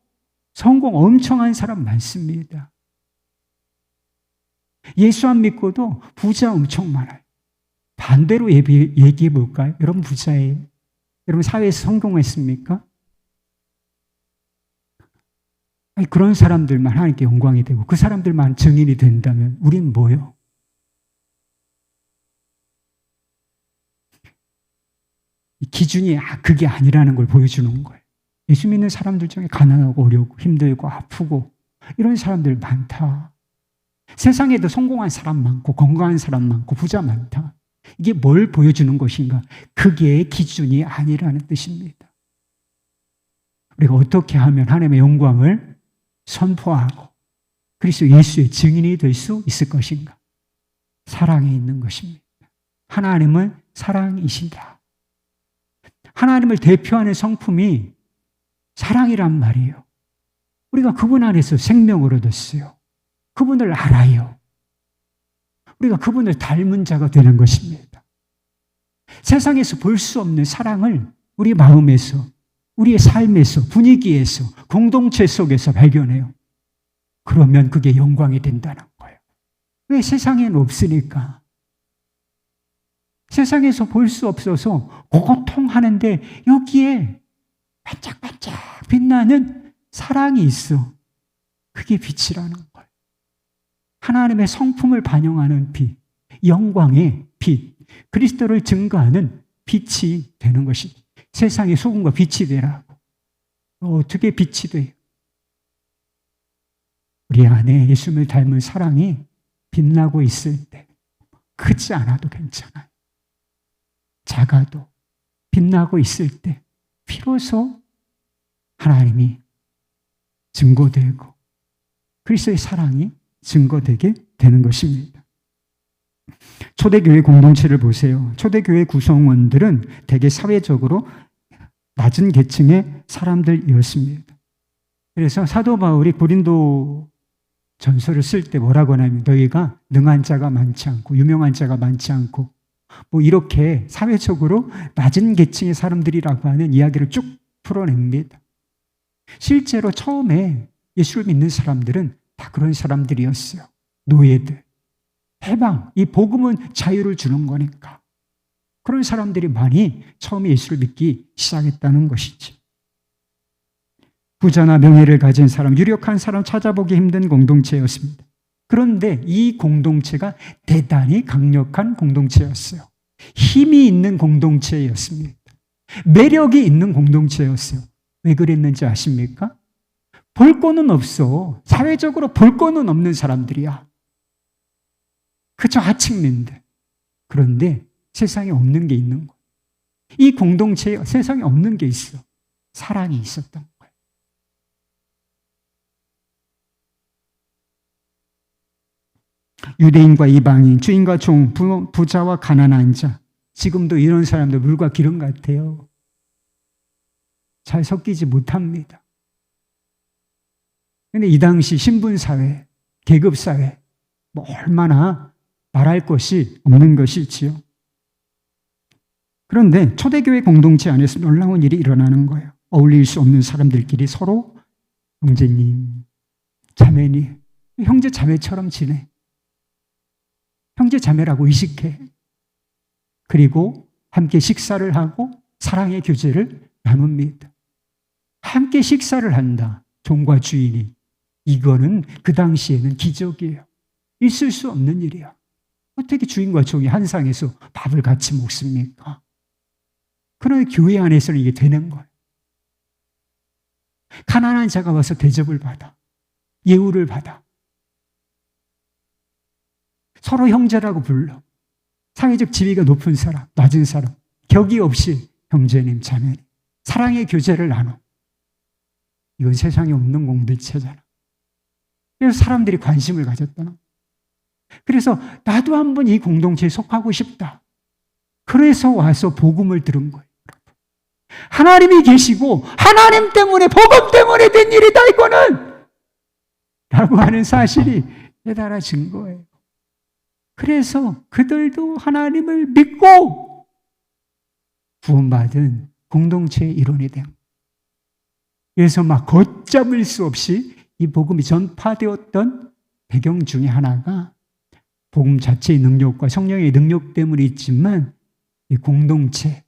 성공 엄청 한 사람 많습니다. 예수 안 믿고도 부자 엄청 많아요. 반대로 얘기해 볼까요? 여러분 부자예요. 여러분 사회에서 성공했습니까? 아니, 그런 사람들만 하나님께 영광이 되고 그 사람들만 증인이 된다면 우린 뭐요? 이 기준이 그게 아니라는 걸 보여주는 거예요. 예수 믿는 사람들 중에 가난하고 어렵고 힘들고 아프고 이런 사람들 많다. 세상에도 성공한 사람 많고 건강한 사람 많고 부자 많다. 이게 뭘 보여주는 것인가? 그게 기준이 아니라는 뜻입니다. 우리가 어떻게 하면 하나님의 영광을 선포하고 그리스도 예수의 증인이 될 수 있을 것인가? 사랑에 있는 것입니다. 하나님은 사랑이시다. 하나님을 대표하는 성품이 사랑이란 말이에요. 우리가 그분 안에서 생명을 얻었어요. 그분을 알아요. 우리가 그분을 닮은 자가 되는 것입니다. 세상에서 볼 수 없는 사랑을 우리 마음에서, 우리의 삶에서, 분위기에서, 공동체 속에서 발견해요. 그러면 그게 영광이 된다는 거예요. 왜? 세상에는 없으니까. 세상에서 볼 수 없어서 고통하는데 여기에 반짝반짝 빛나는 사랑이 있어. 그게 빛이라는 거예요. 하나님의 성품을 반영하는 빛, 영광의 빛, 그리스도를 증거하는 빛이 되는 것이 세상의 소금과 빛이 되라고. 어떻게 빛이 돼요? 우리 안에 예수님을 닮은 사랑이 빛나고 있을 때 크지 않아도 괜찮아요. 작아도 빛나고 있을 때 비로소 하나님이 증거되고 그리스도의 사랑이 증거되게 되는 것입니다. 초대교회 공동체를 보세요. 초대교회 구성원들은 대개 사회적으로 낮은 계층의 사람들이었습니다. 그래서 사도 바울이 고린도 전서를 쓸 때 뭐라고 하냐면 너희가 능한 자가 많지 않고 유명한 자가 많지 않고 뭐 이렇게 사회적으로 낮은 계층의 사람들이라고 하는 이야기를 쭉 풀어냅니다. 실제로 처음에 예수를 믿는 사람들은 다 그런 사람들이었어요. 노예들, 해방, 이 복음은 자유를 주는 거니까. 그런 사람들이 많이 처음에 예수를 믿기 시작했다는 것이지. 부자나 명예를 가진 사람, 유력한 사람 찾아보기 힘든 공동체였습니다. 그런데 이 공동체가 대단히 강력한 공동체였어요. 힘이 있는 공동체였습니다. 매력이 있는 공동체였어요. 왜 그랬는지 아십니까? 볼 거는 없어. 사회적으로 볼 거는 없는 사람들이야. 그저 하층민들. 그런데 세상에 없는 게 있는 거예요. 이 공동체에 세상에 없는 게 있어. 사랑이 있었던 거예요. 유대인과 이방인, 주인과 종, 부자와 가난한 자. 지금도 이런 사람들 물과 기름 같아요. 잘 섞이지 못합니다. 근데 이 당시 신분사회, 계급사회, 뭐 얼마나 말할 것이 없는 것이지요. 그런데 초대교회 공동체 안에서 놀라운 일이 일어나는 거예요. 어울릴 수 없는 사람들끼리 서로 형제님, 자매님, 형제 자매처럼 지내. 형제 자매라고 의식해. 그리고 함께 식사를 하고 사랑의 교제를 나눕니다. 함께 식사를 한다. 종과 주인이. 이거는 그 당시에는 기적이에요. 있을 수 없는 일이야. 어떻게 주인과 종이 한 상에서 밥을 같이 먹습니까? 그러나 교회 안에서는 이게 되는 거예요. 가난한 자가 와서 대접을 받아. 예우를 받아. 서로 형제라고 불러. 사회적 지위가 높은 사람, 낮은 사람, 격이 없이 형제님, 자매님. 사랑의 교제를 나눠. 이건 세상에 없는 공동체잖아. 그래서 사람들이 관심을 가졌다는. 그래서 나도 한번 이 공동체에 속하고 싶다. 그래서 와서 복음을 들은 거예요. 하나님이 계시고 하나님 때문에, 복음 때문에 된 일이다 이거는! 라고 하는 사실이 깨달아진 거예요. 그래서 그들도 하나님을 믿고 구원받은 공동체의 일원이 된 거예요. 그래서 막 걷잡을 수 없이 이 복음이 전파되었던 배경 중에 하나가 복음 자체의 능력과 성령의 능력 때문에 있지만 이 공동체,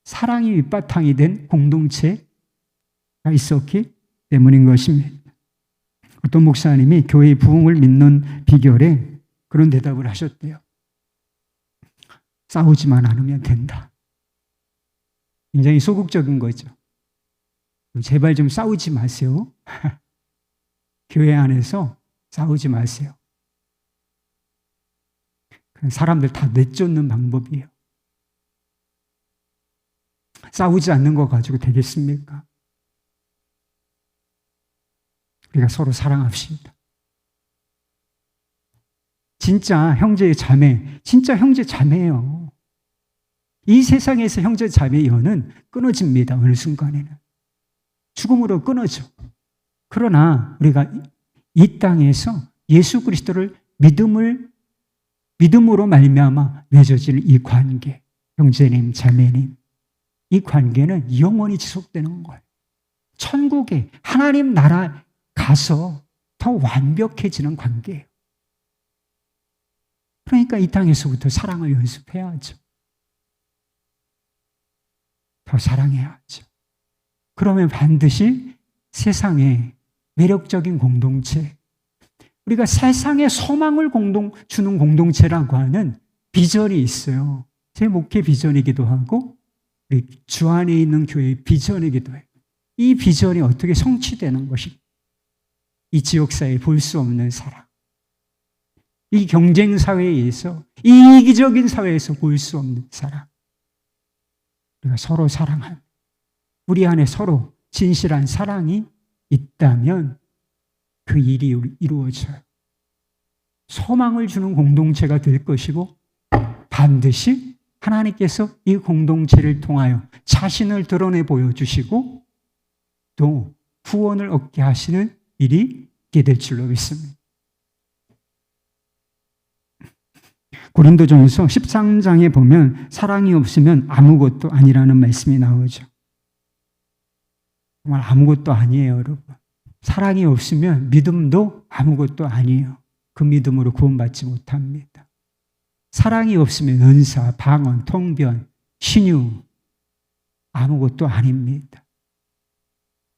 사랑이 밑바탕이 된 공동체가 있었기 때문인 것입니다. 어떤 목사님이 교회의 부흥을 믿는 비결에 그런 대답을 하셨대요. 싸우지만 않으면 된다. 굉장히 소극적인 거죠. 제발 좀 싸우지 마세요. 교회 안에서 싸우지 마세요. 사람들 다 내쫓는 방법이에요. 싸우지 않는 거 가지고 되겠습니까? 우리가 서로 사랑합시다. 진짜 형제 자매, 진짜 형제 자매예요. 이 세상에서 형제 자매의 연은 끊어집니다. 어느 순간에는. 죽음으로 끊어져. 그러나 우리가 이 땅에서 예수 그리스도를 믿음으로 말미암아 맺어지는 이 관계, 형제님, 자매님, 이 관계는 영원히 지속되는 거예요. 천국에 하나님 나라 가서 더 완벽해지는 관계예요. 그러니까 이 땅에서부터 사랑을 연습해야죠. 더 사랑해야죠. 그러면 반드시 세상에 매력적인 공동체, 우리가 세상에 소망을 주는 공동체라고 하는 비전이 있어요. 제 목회 비전이기도 하고 우리 주 안에 있는 교회의 비전이기도 해요. 이 비전이 어떻게 성취되는 것이 이 지역사회에 볼 수 없는 사랑, 이 경쟁 사회에서, 이 이기적인 사회에서 볼 수 없는 사랑. 우리가 서로 사랑한, 우리 안에 서로 진실한 사랑이 있다면 그 일이 이루어져요. 소망을 주는 공동체가 될 것이고 반드시 하나님께서 이 공동체를 통하여 자신을 드러내 보여주시고 또 구원을 얻게 하시는 일이 있게 될 줄로 믿습니다. 고린도전서 13장에 보면 사랑이 없으면 아무것도 아니라는 말씀이 나오죠. 정말 아무것도 아니에요, 여러분. 사랑이 없으면 믿음도 아무것도 아니에요. 그 믿음으로 구원받지 못합니다. 사랑이 없으면 은사, 방언, 통변, 신유 아무것도 아닙니다.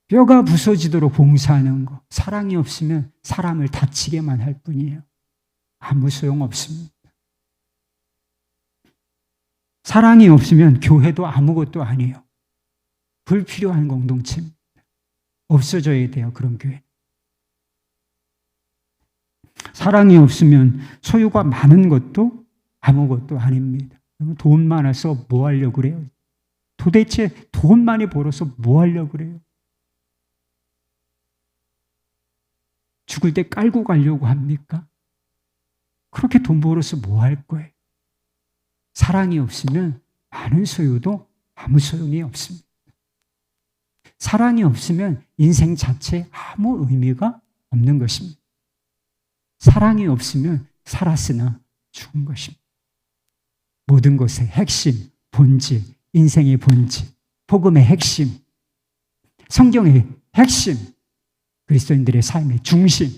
뼈가 부서지도록 봉사하는 것, 사랑이 없으면 사람을 다치게만 할 뿐이에요. 아무 소용없습니다. 사랑이 없으면 교회도 아무것도 아니에요. 불필요한 공동체입니다. 없어져야 돼요, 그런 교회. 사랑이 없으면 소유가 많은 것도 아무것도 아닙니다. 돈 많아서 뭐 하려고 그래요? 도대체 돈 많이 벌어서 뭐 하려고 그래요? 죽을 때 깔고 가려고 합니까? 그렇게 돈 벌어서 뭐 할 거예요? 사랑이 없으면 많은 소유도 아무 소용이 없습니다. 사랑이 없으면 인생 자체에 아무 의미가 없는 것입니다. 사랑이 없으면 살았으나 죽은 것입니다. 모든 것의 핵심, 본질, 인생의 본질, 복음의 핵심, 성경의 핵심, 그리스도인들의 삶의 중심,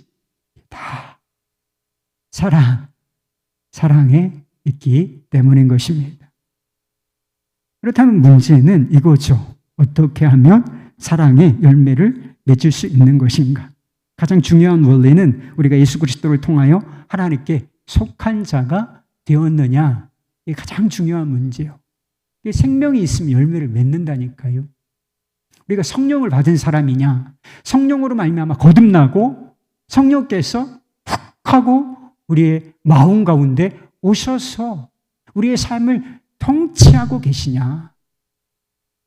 다 사랑에 있기 때문인 것입니다. 그렇다면 문제는 이거죠. 어떻게 하면 사랑의 열매를 맺을 수 있는 것인가? 가장 중요한 원리는 우리가 예수 그리스도를 통하여 하나님께 속한 자가 되었느냐, 이게 가장 중요한 문제예요. 생명이 있으면 열매를 맺는다니까요. 우리가 성령을 받은 사람이냐, 성령으로 말미암아 거듭나고 성령께서 훅 하고 우리의 마음 가운데 오셔서 우리의 삶을 통치하고 계시냐,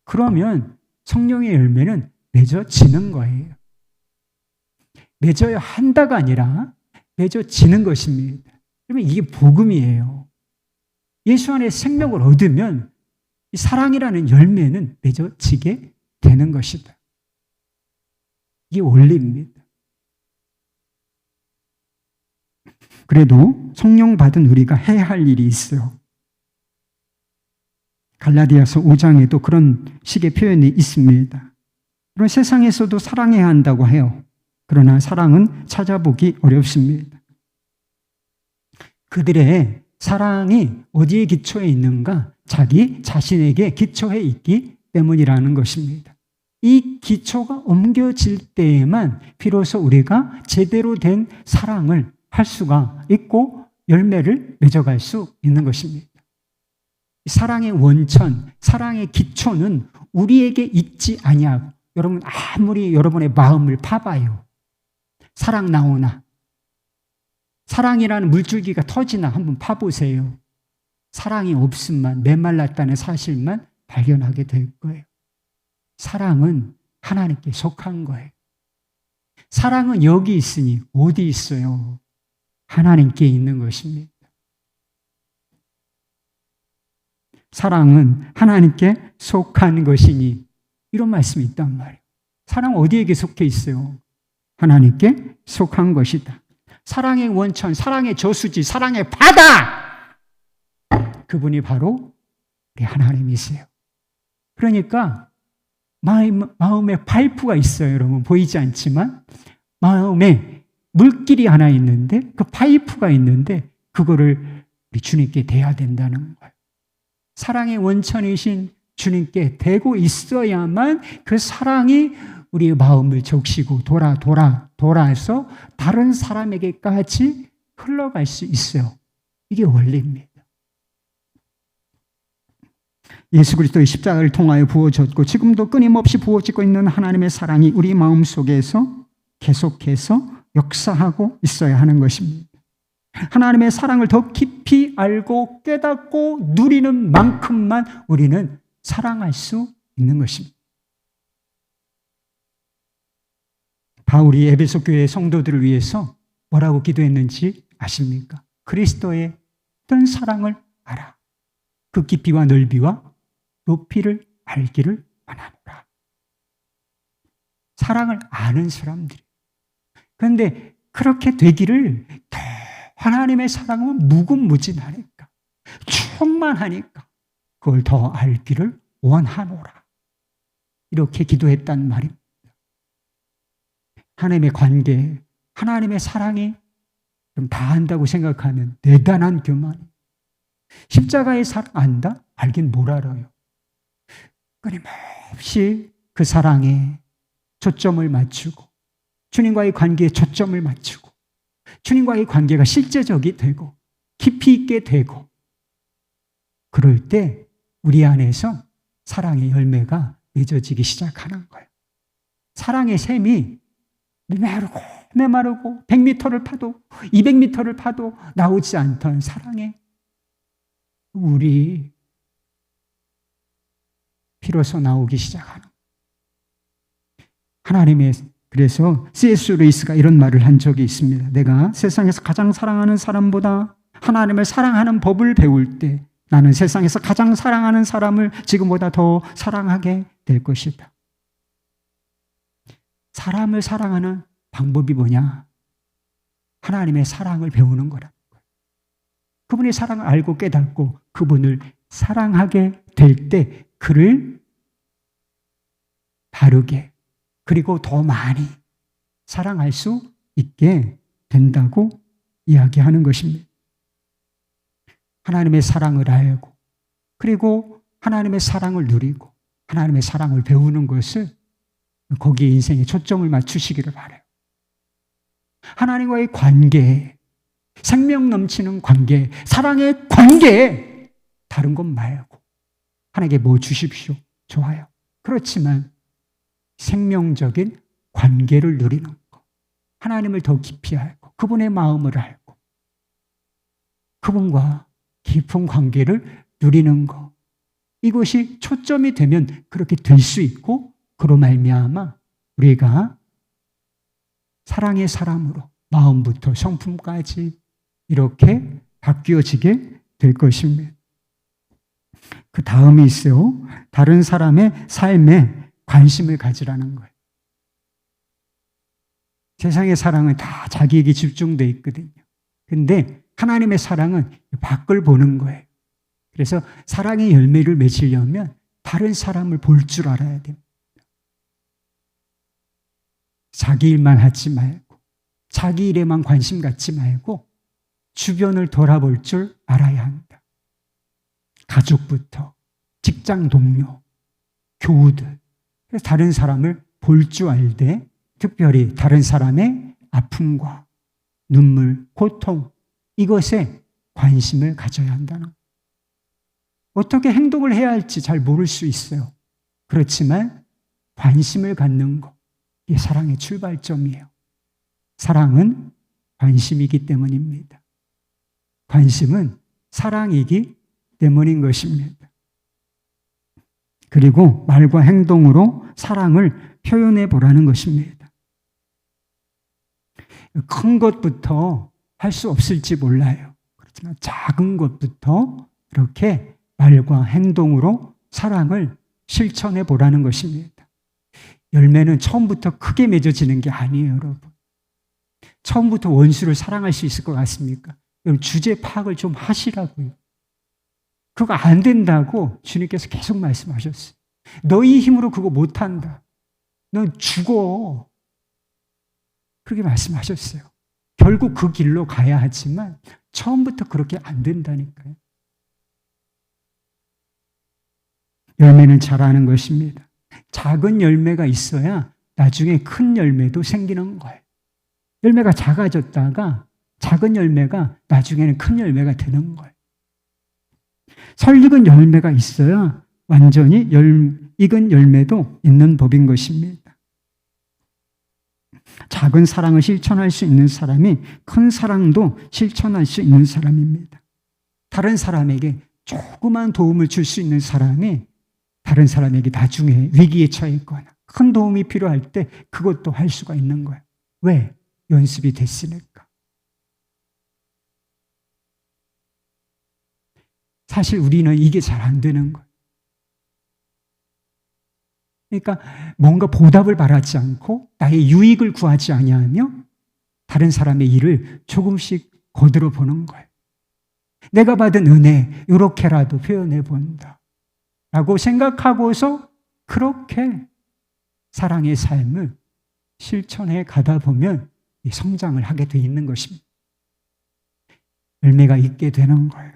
그러면 성령의 열매는 맺어지는 거예요. 맺어야 한다가 아니라 맺어지는 것입니다. 그러면 이게 복음이에요. 예수 안에 생명을 얻으면 이 사랑이라는 열매는 맺어지게 되는 것이다. 이게 원리입니다. 그래도 성령 받은 우리가 해야 할 일이 있어요. 갈라디아서 5장에도 그런 식의 표현이 있습니다. 그런 세상에서도 사랑해야 한다고 해요. 그러나 사랑은 찾아보기 어렵습니다. 그들의 사랑이 어디에 기초해 있는가? 자기 자신에게 기초해 있기 때문이라는 것입니다. 이 기초가 옮겨질 때에만 비로소 우리가 제대로 된 사랑을 할 수가 있고 열매를 맺어갈 수 있는 것입니다. 사랑의 원천, 사랑의 기초는 우리에게 있지 아니하고, 여러분 아무리 여러분의 마음을 파봐요. 사랑 나오나, 사랑이라는 물줄기가 터지나 한번 파보세요. 사랑이 없음만, 메말랐다는 사실만 발견하게 될 거예요. 사랑은 하나님께 속한 거예요. 사랑은 여기 있으니 어디 있어요? 하나님께 있는 것입니다. 사랑은 하나님께 속한 것이니, 이런 말씀이 있단 말이에요. 사랑은 어디에게 속해 있어요? 하나님께 속한 것이다. 사랑의 원천, 사랑의 저수지, 사랑의 바다, 그분이 바로 우리 하나님이세요. 그러니까 마음에 파이프가 있어요. 여러분 보이지 않지만 마음에 물길이 하나 있는데, 그 파이프가 있는데 그거를 우리 주님께 대야 된다는 거예요. 사랑의 원천이신 주님께 대고 있어야만 그 사랑이 우리의 마음을 적시고 돌아서 다른 사람에게까지 흘러갈 수 있어요. 이게 원리입니다. 예수 그리스도의 십자가를 통하여 부어졌고 지금도 끊임없이 부어지고 있는 하나님의 사랑이 우리 마음속에서 계속해서 역사하고 있어야 하는 것입니다. 하나님의 사랑을 더 깊이 알고 깨닫고 누리는 만큼만 우리는 사랑할 수 있는 것입니다. 바울이 에베소 교회 성도들을 위해서 뭐라고 기도했는지 아십니까? 그리스도의 어떤 사랑을 알아. 그 깊이와 넓이와 높이를 알기를 원하노라. 사랑을 아는 사람들이. 그런데 그렇게 되기를 더 하나님의 사랑은 무궁무진하니까, 충만하니까 그걸 더 알기를 원하노라. 이렇게 기도했단 말입니다. 하나님의 관계, 하나님의 사랑이 그럼 다 안다고 생각하면 대단한 교만이. 십자가의 사랑 안다? 알긴 뭘 알아요. 끊임없이 그 사랑에 초점을 맞추고 주님과의 관계에 초점을 맞추고 주님과의 관계가 실제적이 되고 깊이 있게 되고 그럴 때 우리 안에서 사랑의 열매가 맺어지기 시작하는 거예요. 사랑의 샘이 메마르고 100m를 파도 200m를 파도 나오지 않던 사랑의 물이 비로소 나오기 시작하는 하나님의. 그래서 C.S. 루이스가 이런 말을 한 적이 있습니다. 내가 세상에서 가장 사랑하는 사람보다 하나님을 사랑하는 법을 배울 때 나는 세상에서 가장 사랑하는 사람을 지금보다 더 사랑하게 될 것이다. 사람을 사랑하는 방법이 뭐냐? 하나님의 사랑을 배우는 거라는 거예요. 그분의 사랑을 알고 깨닫고 그분을 사랑하게 될 때 그를 바르게 그리고 더 많이 사랑할 수 있게 된다고 이야기하는 것입니다. 하나님의 사랑을 알고 그리고 하나님의 사랑을 누리고 하나님의 사랑을 배우는 것을 거기에 인생에 초점을 맞추시기를 바라요. 하나님과의 관계, 생명 넘치는 관계, 사랑의 관계, 다른 것 말고 하나님께 뭐 주십시오. 좋아요. 그렇지만 생명적인 관계를 누리는 것, 하나님을 더 깊이 알고 그분의 마음을 알고 그분과 깊은 관계를 누리는 것, 이것이 초점이 되면 그렇게 될 수 있고 그로 말미암아 우리가 사랑의 사람으로 마음부터 성품까지 이렇게 바뀌어지게 될 것입니다. 그 다음이 있어요. 다른 사람의 삶에 관심을 가지라는 거예요. 세상의 사랑은 다 자기에게 집중되어 있거든요. 근데 하나님의 사랑은 밖을 보는 거예요. 그래서 사랑의 열매를 맺으려면 다른 사람을 볼 줄 알아야 됩니다. 자기 일만 하지 말고 자기 일에만 관심 갖지 말고 주변을 돌아볼 줄 알아야 한다. 가족부터 직장 동료, 교우들, 다른 사람을 볼 줄 알되 특별히 다른 사람의 아픔과 눈물, 고통 이것에 관심을 가져야 한다는 거예요. 어떻게 행동을 해야 할지 잘 모를 수 있어요. 그렇지만 관심을 갖는 것, 이게 사랑의 출발점이에요. 사랑은 관심이기 때문입니다. 관심은 사랑이기 때문인 것입니다. 그리고 말과 행동으로 사랑을 표현해 보라는 것입니다. 큰 것부터 할 수 없을지 몰라요. 그렇지만 작은 것부터 이렇게 말과 행동으로 사랑을 실천해 보라는 것입니다. 열매는 처음부터 크게 맺어지는 게 아니에요, 여러분. 처음부터 원수를 사랑할 수 있을 것 같습니까? 여러분, 주제 파악을 좀 하시라고요. 그거 안 된다고 주님께서 계속 말씀하셨어요. 너희 힘으로 그거 못한다. 넌 죽어. 그렇게 말씀하셨어요. 결국 그 길로 가야 하지만 처음부터 그렇게 안 된다니까요. 열매는 자라는 것입니다. 작은 열매가 있어야 나중에 큰 열매도 생기는 거예요. 열매가 작아졌다가 작은 열매가 나중에는 큰 열매가 되는 거예요. 설익은 열매가 있어야 완전히 익은 열매도 있는 법인 것입니다. 작은 사랑을 실천할 수 있는 사람이 큰 사랑도 실천할 수 있는 사람입니다. 다른 사람에게 조그만 도움을 줄 수 있는 사람이 다른 사람에게 나중에 위기에 처해 있거나 큰 도움이 필요할 때 그것도 할 수가 있는 거예요. 왜? 연습이 됐으니까. 사실 우리는 이게 잘 안 되는 거예요. 그러니까 뭔가 보답을 바라지 않고 나의 유익을 구하지 아니하며 다른 사람의 일을 조금씩 거들어 보는 거예요. 내가 받은 은혜 이렇게라도 표현해 본다 라고 생각하고서 그렇게 사랑의 삶을 실천해 가다 보면 성장을 하게 돼 있는 것입니다. 열매가 있게 되는 거예요.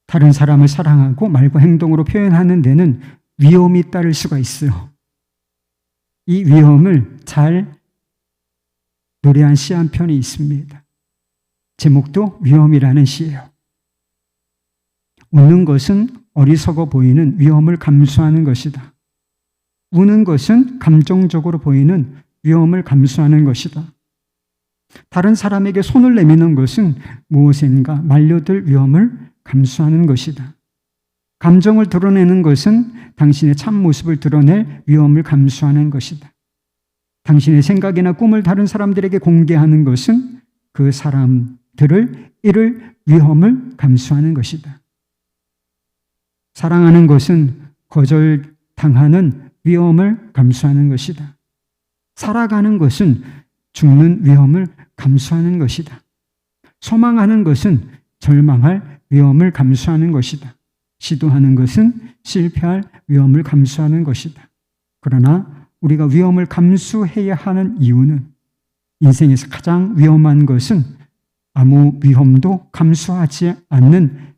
다른 사람을 사랑하고 말과 행동으로 표현하는 데는 위험이 따를 수가 있어요. 이 위험을 잘 노래한 시 한 편이 있습니다. 제목도 위험이라는 시예요. 웃는 것은 어리석어 보이는 위험을 감수하는 것이다. 우는 것은 감정적으로 보이는 위험을 감수하는 것이다. 다른 사람에게 손을 내미는 것은 무엇인가 말려들 위험을 감수하는 것이다. 감정을 드러내는 것은 당신의 참 모습을 드러낼 위험을 감수하는 것이다. 당신의 생각이나 꿈을 다른 사람들에게 공개하는 것은 그 사람들을 잃을 위험을 감수하는 것이다. 사랑하는 것은 거절당하는 위험을 감수하는 것이다. 살아가는 것은 죽는 위험을 감수하는 것이다. 소망하는 것은 절망할 위험을 감수하는 것이다. 시도하는 것은 실패할 위험을 감수하는 것이다. 그러나 우리가 위험을 감수해야 하는 이유는 인생에서 가장 위험한 것은 아무 위험도 감수하지 않는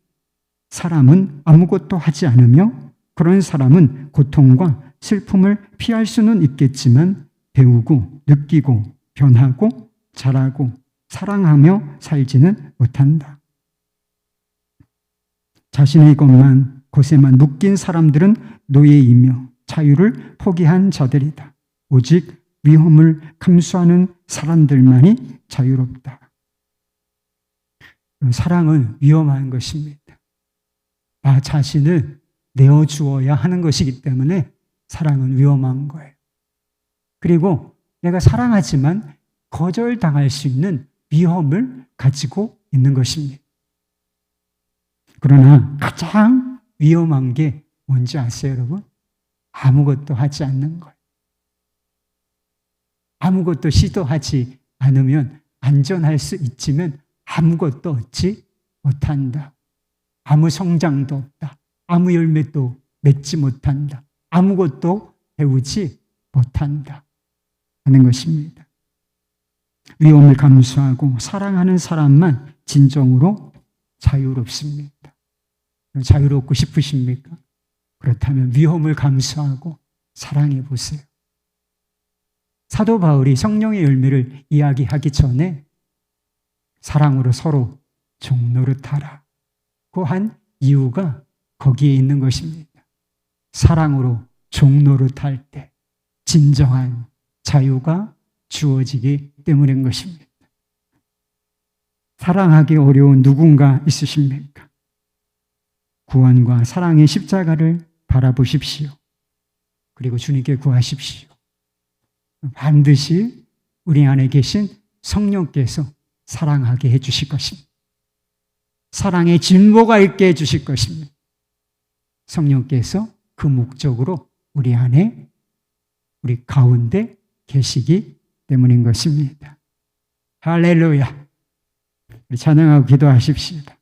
사람은 아무것도 하지 않으며 그런 사람은 고통과 슬픔을 피할 수는 있겠지만 배우고 느끼고 변하고 자라고 사랑하며 살지는 못한다. 자신의 곳에만 묶인 사람들은 노예이며 자유를 포기한 자들이다. 오직 위험을 감수하는 사람들만이 자유롭다. 사랑은 위험한 것입니다. 나 자신을 내어주어야 하는 것이기 때문에 사랑은 위험한 거예요. 그리고 내가 사랑하지만 거절당할 수 있는 위험을 가지고 있는 것입니다. 그러나 가장 위험한 게 뭔지 아세요, 여러분? 아무것도 하지 않는 거예요. 아무것도 시도하지 않으면 안전할 수 있지만 아무것도 얻지 못한다. 아무 성장도 없다. 아무 열매도 맺지 못한다. 아무것도 배우지 못한다 하는 것입니다. 위험을 감수하고 사랑하는 사람만 진정으로 자유롭습니다. 자유롭고 싶으십니까? 그렇다면 위험을 감수하고 사랑해 보세요. 사도 바울이 성령의 열매를 이야기하기 전에 사랑으로 서로 종노릇하라고 한 이유가 거기에 있는 것입니다. 사랑으로 종노릇할 때 진정한 자유가 주어지기 때문인 것입니다. 사랑하기 어려운 누군가 있으십니까? 구원과 사랑의 십자가를 바라보십시오. 그리고 주님께 구하십시오. 반드시 우리 안에 계신 성령께서 사랑하게 해주실 것입니다. 사랑의 진보가 있게 해주실 것입니다. 성령께서 그 목적으로 우리 안에, 우리 가운데 계시기 때문인 것입니다. 할렐루야. 우리 찬양하고 기도하십시다.